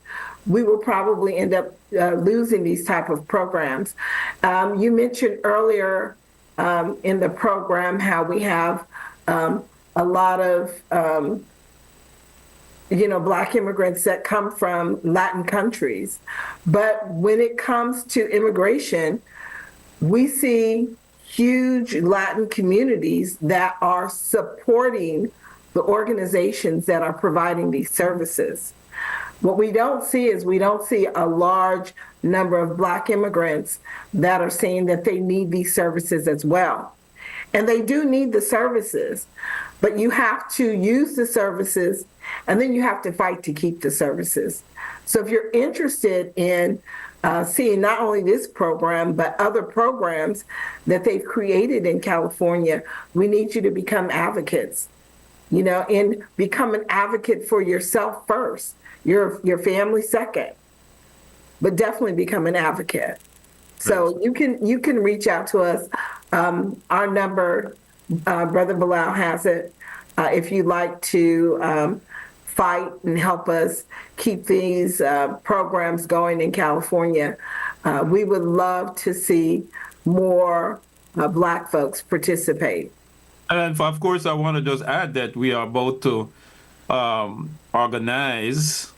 we will probably end up losing these type of programs. You mentioned earlier in the program how we have a lot of Black immigrants that come from Latin countries. But when it comes to immigration, we see huge Latin communities that are supporting the organizations that are providing these services. What we don't see is a large number of Black immigrants that are saying that they need these services as well. And they do need the services, but you have to use the services and then you have to fight to keep the services. So if you're interested in seeing not only this program, but other programs that they've created in California, we need you to become advocates, and become an advocate for yourself first, your family second, but definitely become an advocate. So you can reach out to us. Our number, Brother Bilal has it. If you'd like to fight and help us keep these programs going in California, we would love to see more Black folks participate. And of course, I want to just add that we are about to organize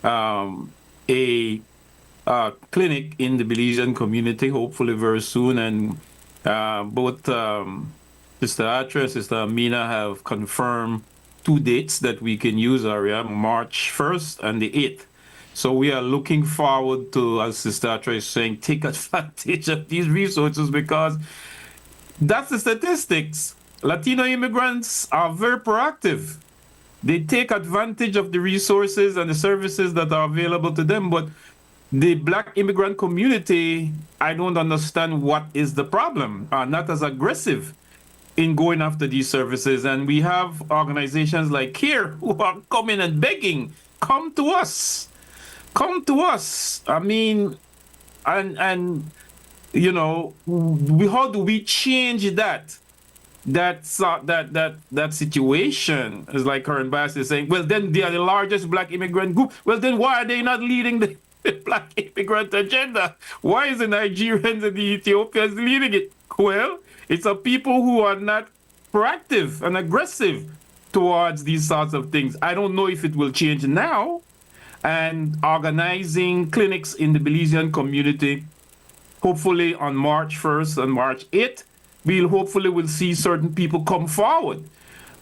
a clinic in the Belizean community, hopefully very soon. And both Sister Atra, Sister Amina have confirmed 2 dates that we can use, ARIA, March 1st and the 8th. So we are looking forward to, as Sister Atra is saying, take advantage of these resources, because that's the statistics. Latino immigrants are very proactive. They take advantage of the resources and the services that are available to them. But the Black immigrant community, I don't understand what is the problem, are not as aggressive in going after these services. And we have organizations like CARE who are coming and begging, come to us. Come to us. I mean, and how do we change that? That situation is like Karen Bass is saying, well, then they are the largest Black immigrant group. Well, then why are they not leading the Black immigrant agenda? Why is the Nigerians and the Ethiopians leading it? Well, it's a people who are not proactive and aggressive towards these sorts of things. I don't know if it will change now. And organizing clinics in the Belizean community, hopefully on March 1st and March 8th, we'll see certain people come forward.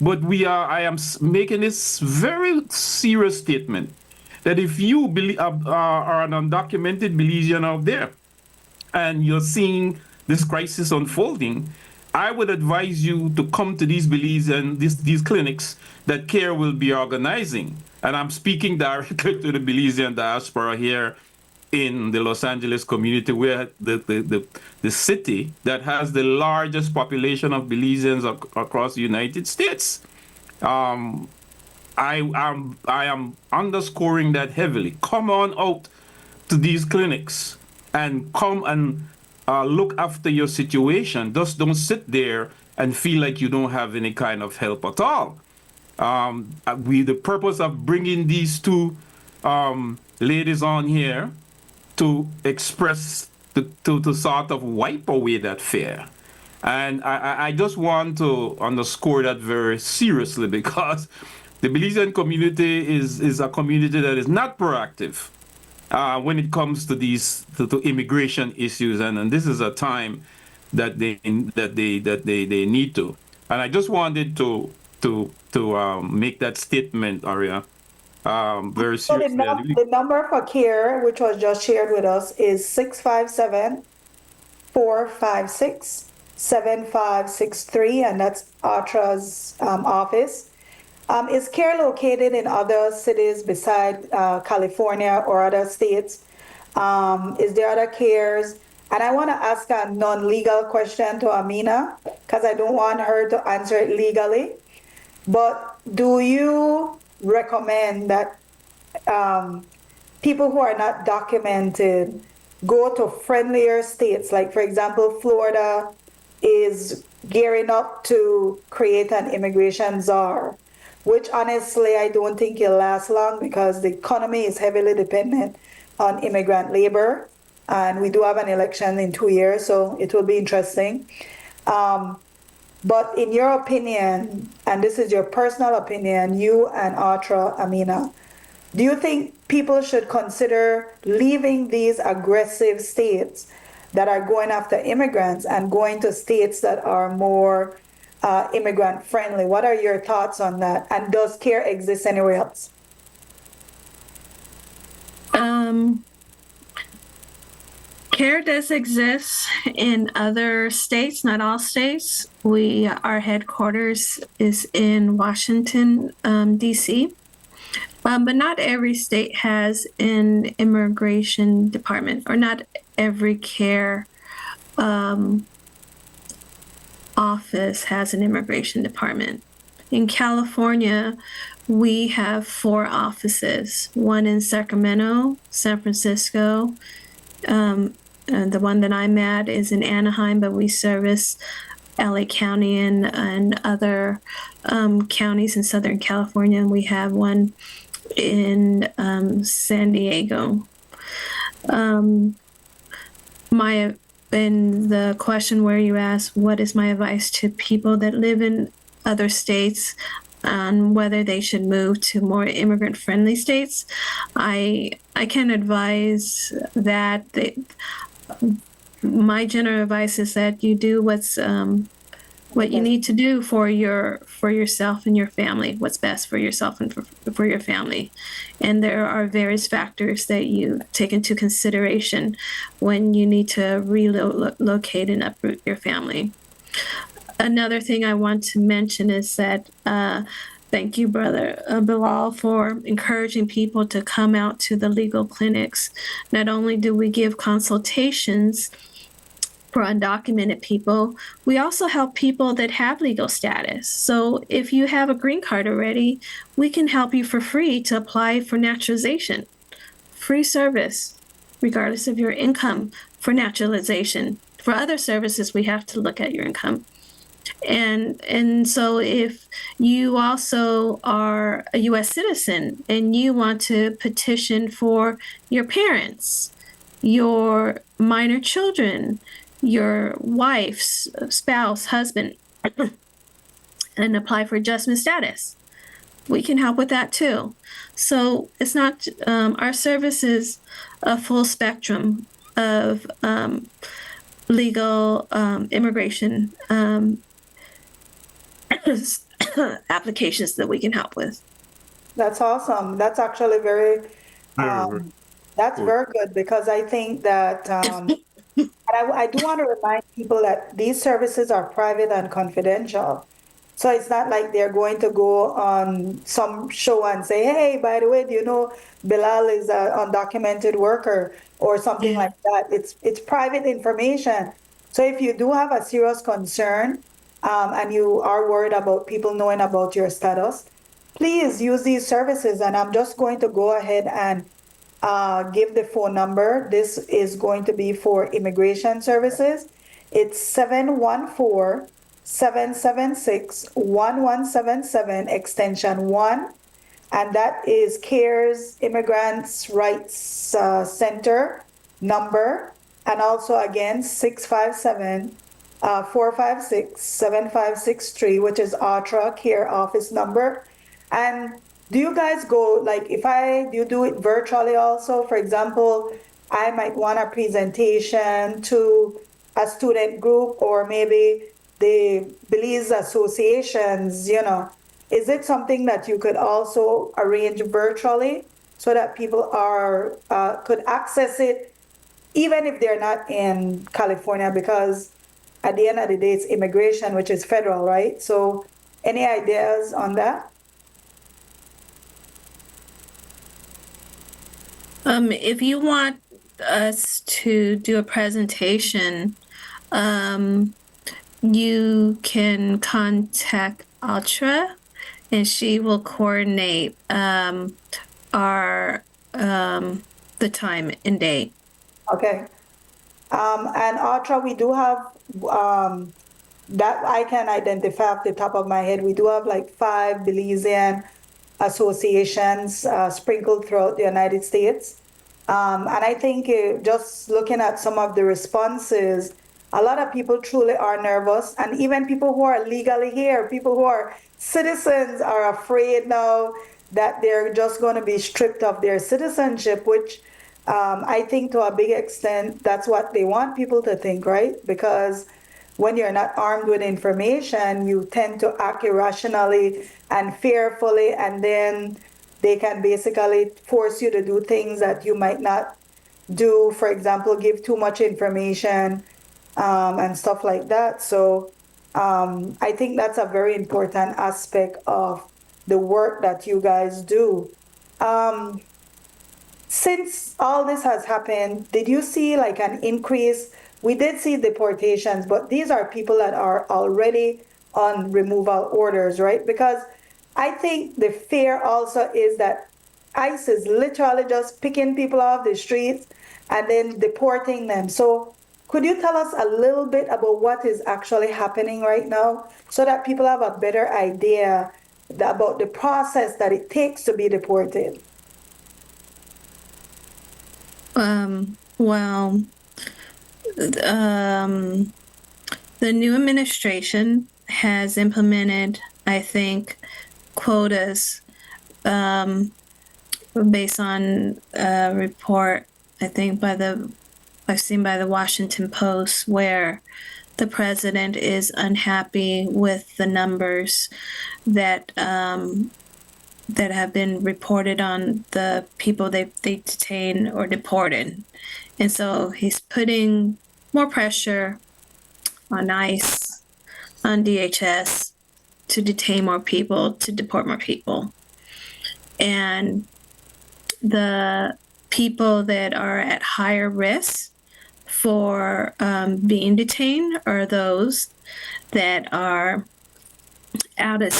But I am making this very serious statement that if you are an undocumented Belizean out there and you're seeing this crisis unfolding, I would advise you to come to these these clinics that CARE will be organizing. And I'm speaking directly to the Belizean diaspora here in the Los Angeles community, where the city that has the largest population of Belizeans across the United States. I am underscoring that heavily. Come on out to these clinics and come and look after your situation. Just don't sit there and feel like you don't have any kind of help at all. The purpose of bringing these 2 ladies on here to express, to sort of wipe away that fear. And I just want to underscore that very seriously, because the Belizean community is a community that is not proactive when it comes to these to immigration issues. And this is a time they need to. And I just wanted to make that statement, Aria, very So seriously. the number for CARE, which was just shared with us, is 657-456-7563, and that's ARTRA's office. Is CARE located in other cities beside California or other states? Is there other CARES? And I want to ask a non-legal question to Amina because I don't want her to answer it legally. But do you recommend that people who are not documented go to friendlier states? Like, for example, Florida is gearing up to create an immigration czar, which honestly I don't think will last long because the economy is heavily dependent on immigrant labor. And we do have an election in 2 years, so it will be interesting. But in your opinion, and this is your personal opinion, you and Atra, Amina, do you think people should consider leaving these aggressive states that are going after immigrants and going to states that are more immigrant friendly? What are your thoughts on that? And does CARE exist anywhere else? CARE does exist in other states, not all states. Our headquarters is in Washington, D.C., but not every state has an immigration department, or not every CARE office has an immigration department. In California, we have 4 offices, one in Sacramento, San Francisco. The one that I'm at is in Anaheim, but we service LA County and other counties in Southern California. And we have one in San Diego. In the question where you asked, what is my advice to people that live in other states on whether they should move to more immigrant-friendly states, I can advise that my general advice is that you do what you need to do for yourself and your family, what's best for yourself and for your family. And there are various factors that you take into consideration when you need to relocate and uproot your family. Another thing I want to mention is that thank you, Brother Bilal, for encouraging people to come out to the legal clinics. Not only do we give consultations for undocumented people, we also help people that have legal status. So if you have a green card already, we can help you for free to apply for naturalization. Free service, regardless of your income, for naturalization. For other services, we have to look at your income. And so if you also are a U.S. citizen and you want to petition for your parents, your minor children, your wife's spouse, husband, and apply for adjustment status, we can help with that too. So it's not, our service is a full spectrum of legal immigration applications that we can help with. That's awesome. That's actually that's very good because I think that, and I do want to remind people that these services are private and confidential. So it's not like they're going to go on some show and say, hey, by the way, do you know Bilal is an undocumented worker or something like that? It's private information. So if you do have a serious concern and you are worried about people knowing about your status, please use these services. And I'm just going to go ahead and give the phone number. This is going to be for immigration services. It's 714-776-1177, extension 1. And that is CARE's Immigrants' Rights Center number. And also, again, 657-456-7563, which is ARTRA CARE office number. And do you guys go, like, do you do it virtually also? For example, I might want a presentation to a student group or maybe the Belize associations, is it something that you could also arrange virtually so that people could access it even if they're not in California? Because at the end of the day, it's immigration, which is federal, right? So any ideas on that? If you want us to do a presentation, you can contact Ultra, and she will coordinate the time and date. Okay. And Ultra, we do have that I can identify off the top of my head. We do have like 5 Belizean associations sprinkled throughout the United States. And I think just looking at some of the responses, a lot of people truly are nervous. And even people who are legally here, people who are citizens, are afraid now that they're just going to be stripped of their citizenship, which I think to a big extent, that's what they want people to think, right? Because when you're not armed with information, you tend to act irrationally and fearfully, and then they can basically force you to do things that you might not do. For example, give too much information and stuff like that. So I think that's a very important aspect of the work that you guys do. Um, since all this has happened, did you see like an increase? We did see deportations, but these are people that are already on removal orders, right? Because I think the fear also is that ICE is literally just picking people off the streets and then deporting them. So could you tell us a little bit about what is actually happening right now so that people have a better idea about the process that it takes to be deported? Well, the new administration has implemented, I think, quotas based on a report, I think I've seen by the Washington Post, where the president is unhappy with the numbers that that have been reported on the people they detain or deported. And so he's putting more pressure on ICE, on DHS to detain more people, to deport more people. And the people that are at higher risk for being detained are those that are out of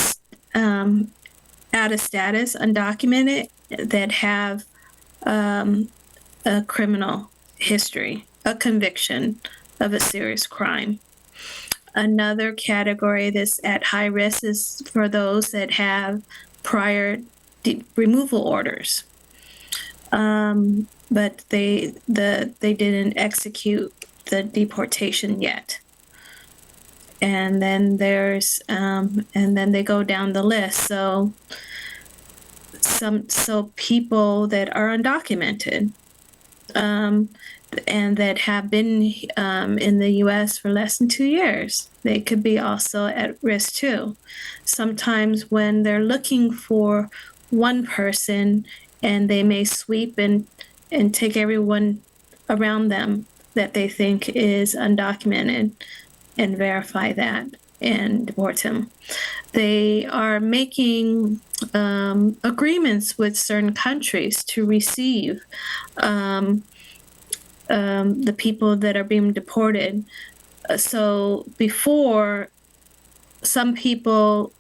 status, undocumented, that have a criminal history, a conviction of a serious crime. Another category that's at high risk is for those that have prior removal orders, but they didn't execute the deportation yet. And then and then they go down the list. So people that are undocumented, and that have been in the U.S. for less than 2 years, they could be also at risk too. Sometimes when they're looking for one person, and they may sweep and take everyone around them that they think is undocumented and verify that and deport him. They are making agreements with certain countries to receive the people that are being deported. So before, some people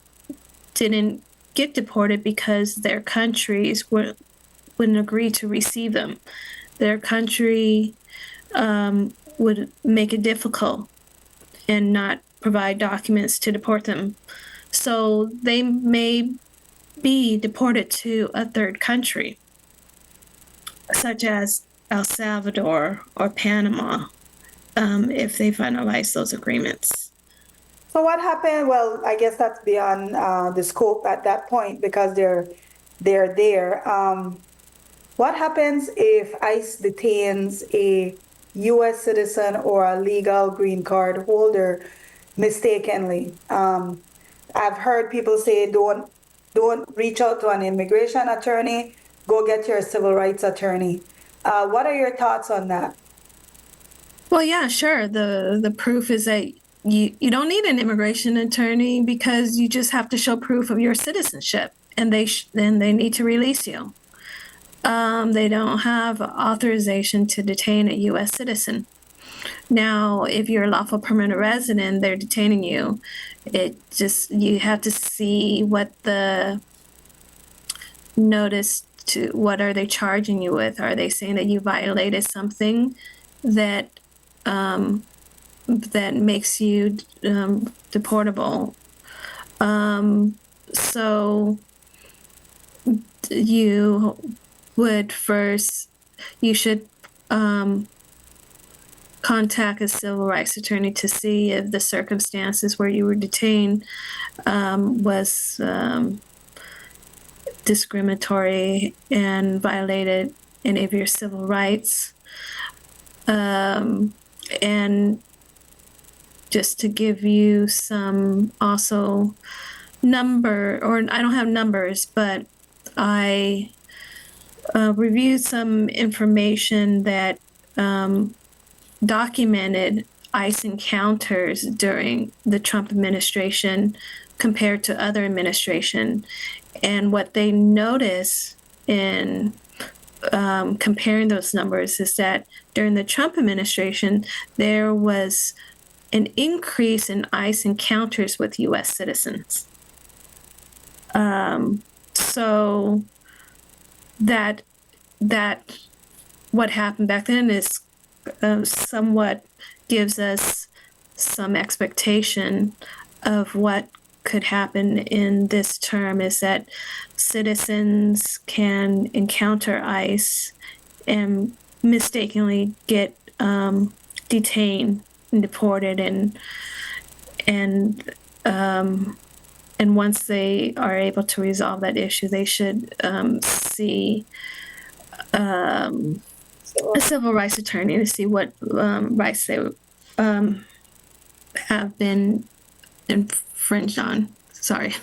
didn't get deported because their countries wouldn't agree to receive them. Their country would make it difficult and not provide documents to deport them. So they may be deported to a third country, such as El Salvador or Panama, if they finalize those agreements. So what happened? Well, I guess that's beyond the scope at that point because they're there. What happens if ICE detains a U.S. citizen or a legal green card holder mistakenly. I've heard people say, don't reach out to an immigration attorney, go get your civil rights attorney. What are your thoughts on that? Well, yeah, sure. The proof is that you don't need an immigration attorney because you just have to show proof of your citizenship, and then they need to release you. They don't have authorization to detain a U.S. citizen. Now, if you're a lawful permanent resident, they're detaining you. You have to see what the notice to, what are they charging you with? Are they saying that you violated something that that makes you deportable? So you would first, you should contact a civil rights attorney to see if the circumstances where you were detained was discriminatory and violated any of your civil rights. And just to give you some also number, or I don't have numbers, but I reviewed some information that documented ICE encounters during the Trump administration compared to other administration. And what they notice in comparing those numbers is that during the Trump administration, there was an increase in ICE encounters with U.S. citizens. So that what happened back then is somewhat gives us some expectation of what could happen in this term, is that citizens can encounter ICE and mistakenly get detained and deported, and once they are able to resolve that issue, they should see a civil rights attorney to see what rights they have been infringed on. Sorry.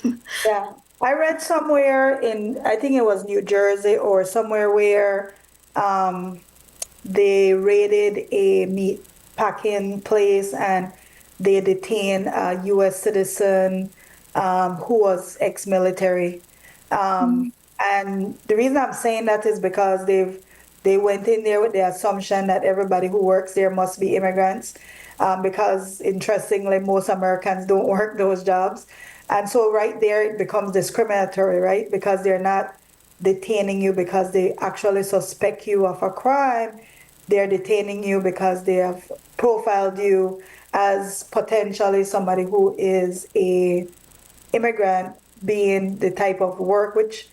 Yeah, I read somewhere in, I think it was New Jersey or somewhere where they raided a meat packing place and they detained a U.S. citizen who was ex-military. And the reason I'm saying that is because they went in there with the assumption that everybody who works there must be immigrants, because interestingly, most Americans don't work those jobs. And so right there, it becomes discriminatory, right? Because they're not detaining you because they actually suspect you of a crime. They're detaining you because they have profiled you as potentially somebody who is a immigrant, being the type of work which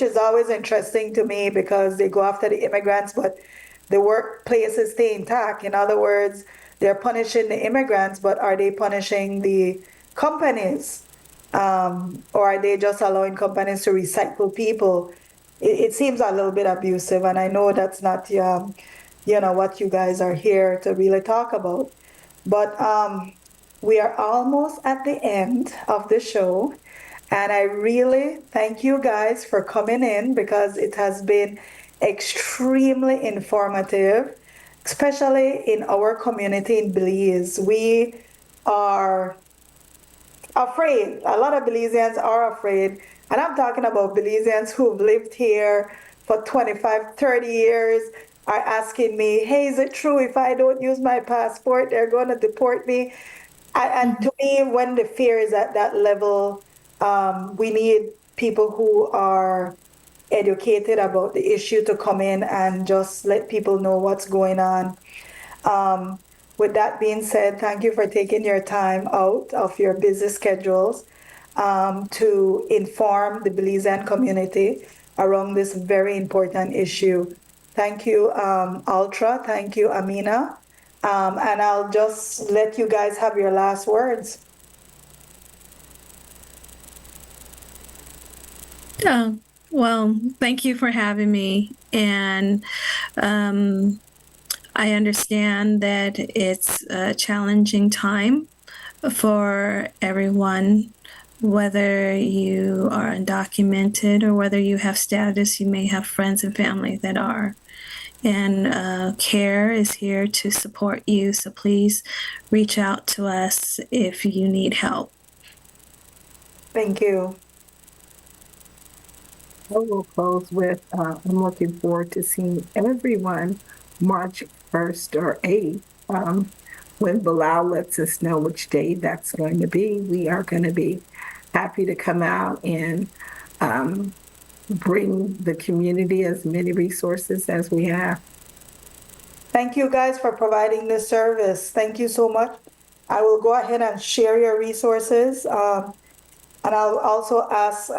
is always interesting to me because they go after the immigrants, but the workplaces stay intact. In other words, they're punishing the immigrants, but are they punishing the companies? Or are they just allowing companies to recycle people? It seems a little bit abusive, and I know that's not what you guys are here to really talk about. But we are almost at the end of the show. And I really thank you guys for coming in because it has been extremely informative, especially in our community in Belize. We are afraid. A lot of Belizeans are afraid. And I'm talking about Belizeans who've lived here for 25, 30 years are asking me, hey, is it true if I don't use my passport, they're going to deport me? And to me, when the fear is at that level, we need people who are educated about the issue to come in and just let people know what's going on. With that being said, thank you for taking your time out of your busy schedules to inform the Belizean community around this very important issue. Thank you, Ultra. Thank you, Amina. And I'll just let you guys have your last words. Oh, well, thank you for having me. And I understand that it's a challenging time for everyone, whether you are undocumented or whether you have status. You may have friends and family that are. And CARE is here to support you. So please reach out to us if you need help. Thank you. I will close with, I'm looking forward to seeing everyone March 1st or 8th. When Bilal lets us know which day that's going to be, we are going to be happy to come out and bring the community as many resources as we have. Thank you guys for providing this service. Thank you so much. I will go ahead and share your resources. And I'll also ask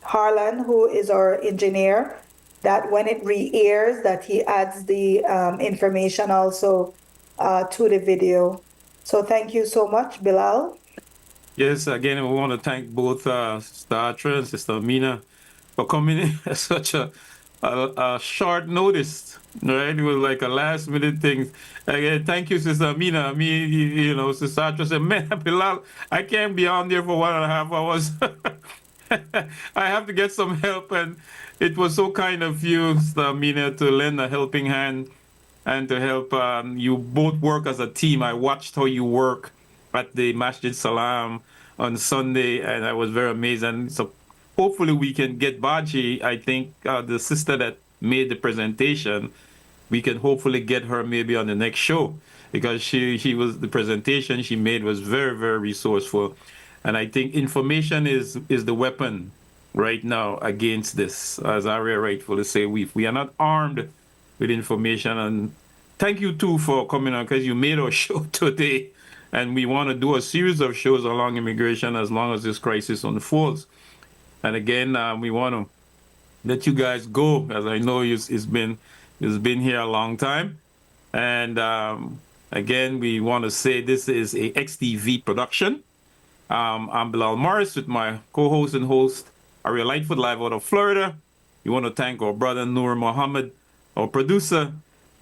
Harlan, who is our engineer, that when it re-airs, that he adds the information also to the video. So thank you so much, Bilal. Yes, again, we want to thank both Sister Atra and Sister Amina for coming in at such a short notice, right? It was like a last minute thing. Again, thank you, Sister Amina. I mean, you know, Sister Atra said, man, Bilal, I can't be on there for 1.5 hours. I have to get some help. And it was so kind of you, Sister Amina, to lend a helping hand and to help you both work as a team. I watched how you work at the Masjid Salam on Sunday, and I was very amazed. And so hopefully we can get Baji, I think the sister that made the presentation, we can hopefully get her maybe on the next show, because she was, the presentation she made was very, very resourceful. And I think information is the weapon right now against this. As ARIA rightfully say, we are not armed with information. And thank you too for coming on, because you made our show today. And we want to do a series of shows along immigration as long as this crisis unfolds. And again, we want to let you guys go, as I know it's been here a long time. And again, we want to say this is a XTV production. I'm Bilal Morris with my co-host and host, ARIA LIGHTFOOT, live out of Florida. We want to thank our brother Noor Muhammad, our producer.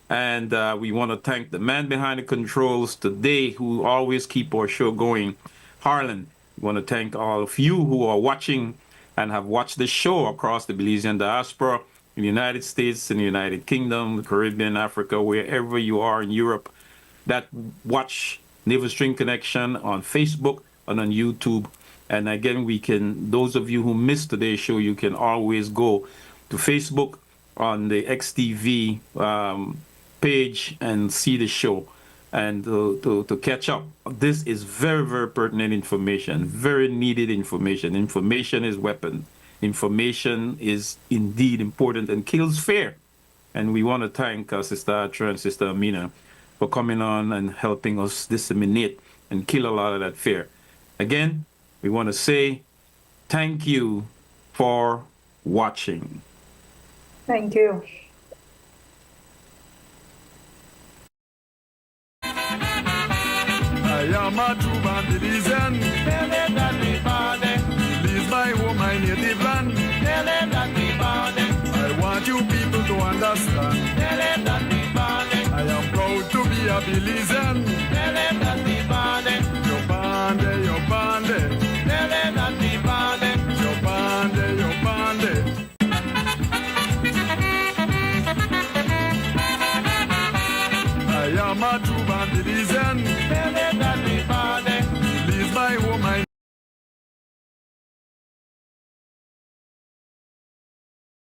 And we want to thank the man behind the controls today, who always keep our show going, Harlan. We want to thank all of you who are watching and have watched the show across the Belizean diaspora in the United States, in the United Kingdom, the Caribbean, Africa, wherever you are in Europe, that watch Navel String Connection on Facebook and on YouTube. And again, those of you who missed today's show, you can always go to Facebook on the XTV page and see the show and to catch up. This is very, very pertinent information, very needed information. Information is weapon. Information is indeed important and kills fear. And we want to thank Sister Atra and Sister Amina for coming on and helping us disseminate and kill a lot of that fear. Again, we want to say thank you for watching. Thank you. I am a true born Belizean. Belize my home, my native land. I want you people to understand. I am proud to be a Belizean. Your bande, your bande. Your bande, your bande. I am a true born Belizean.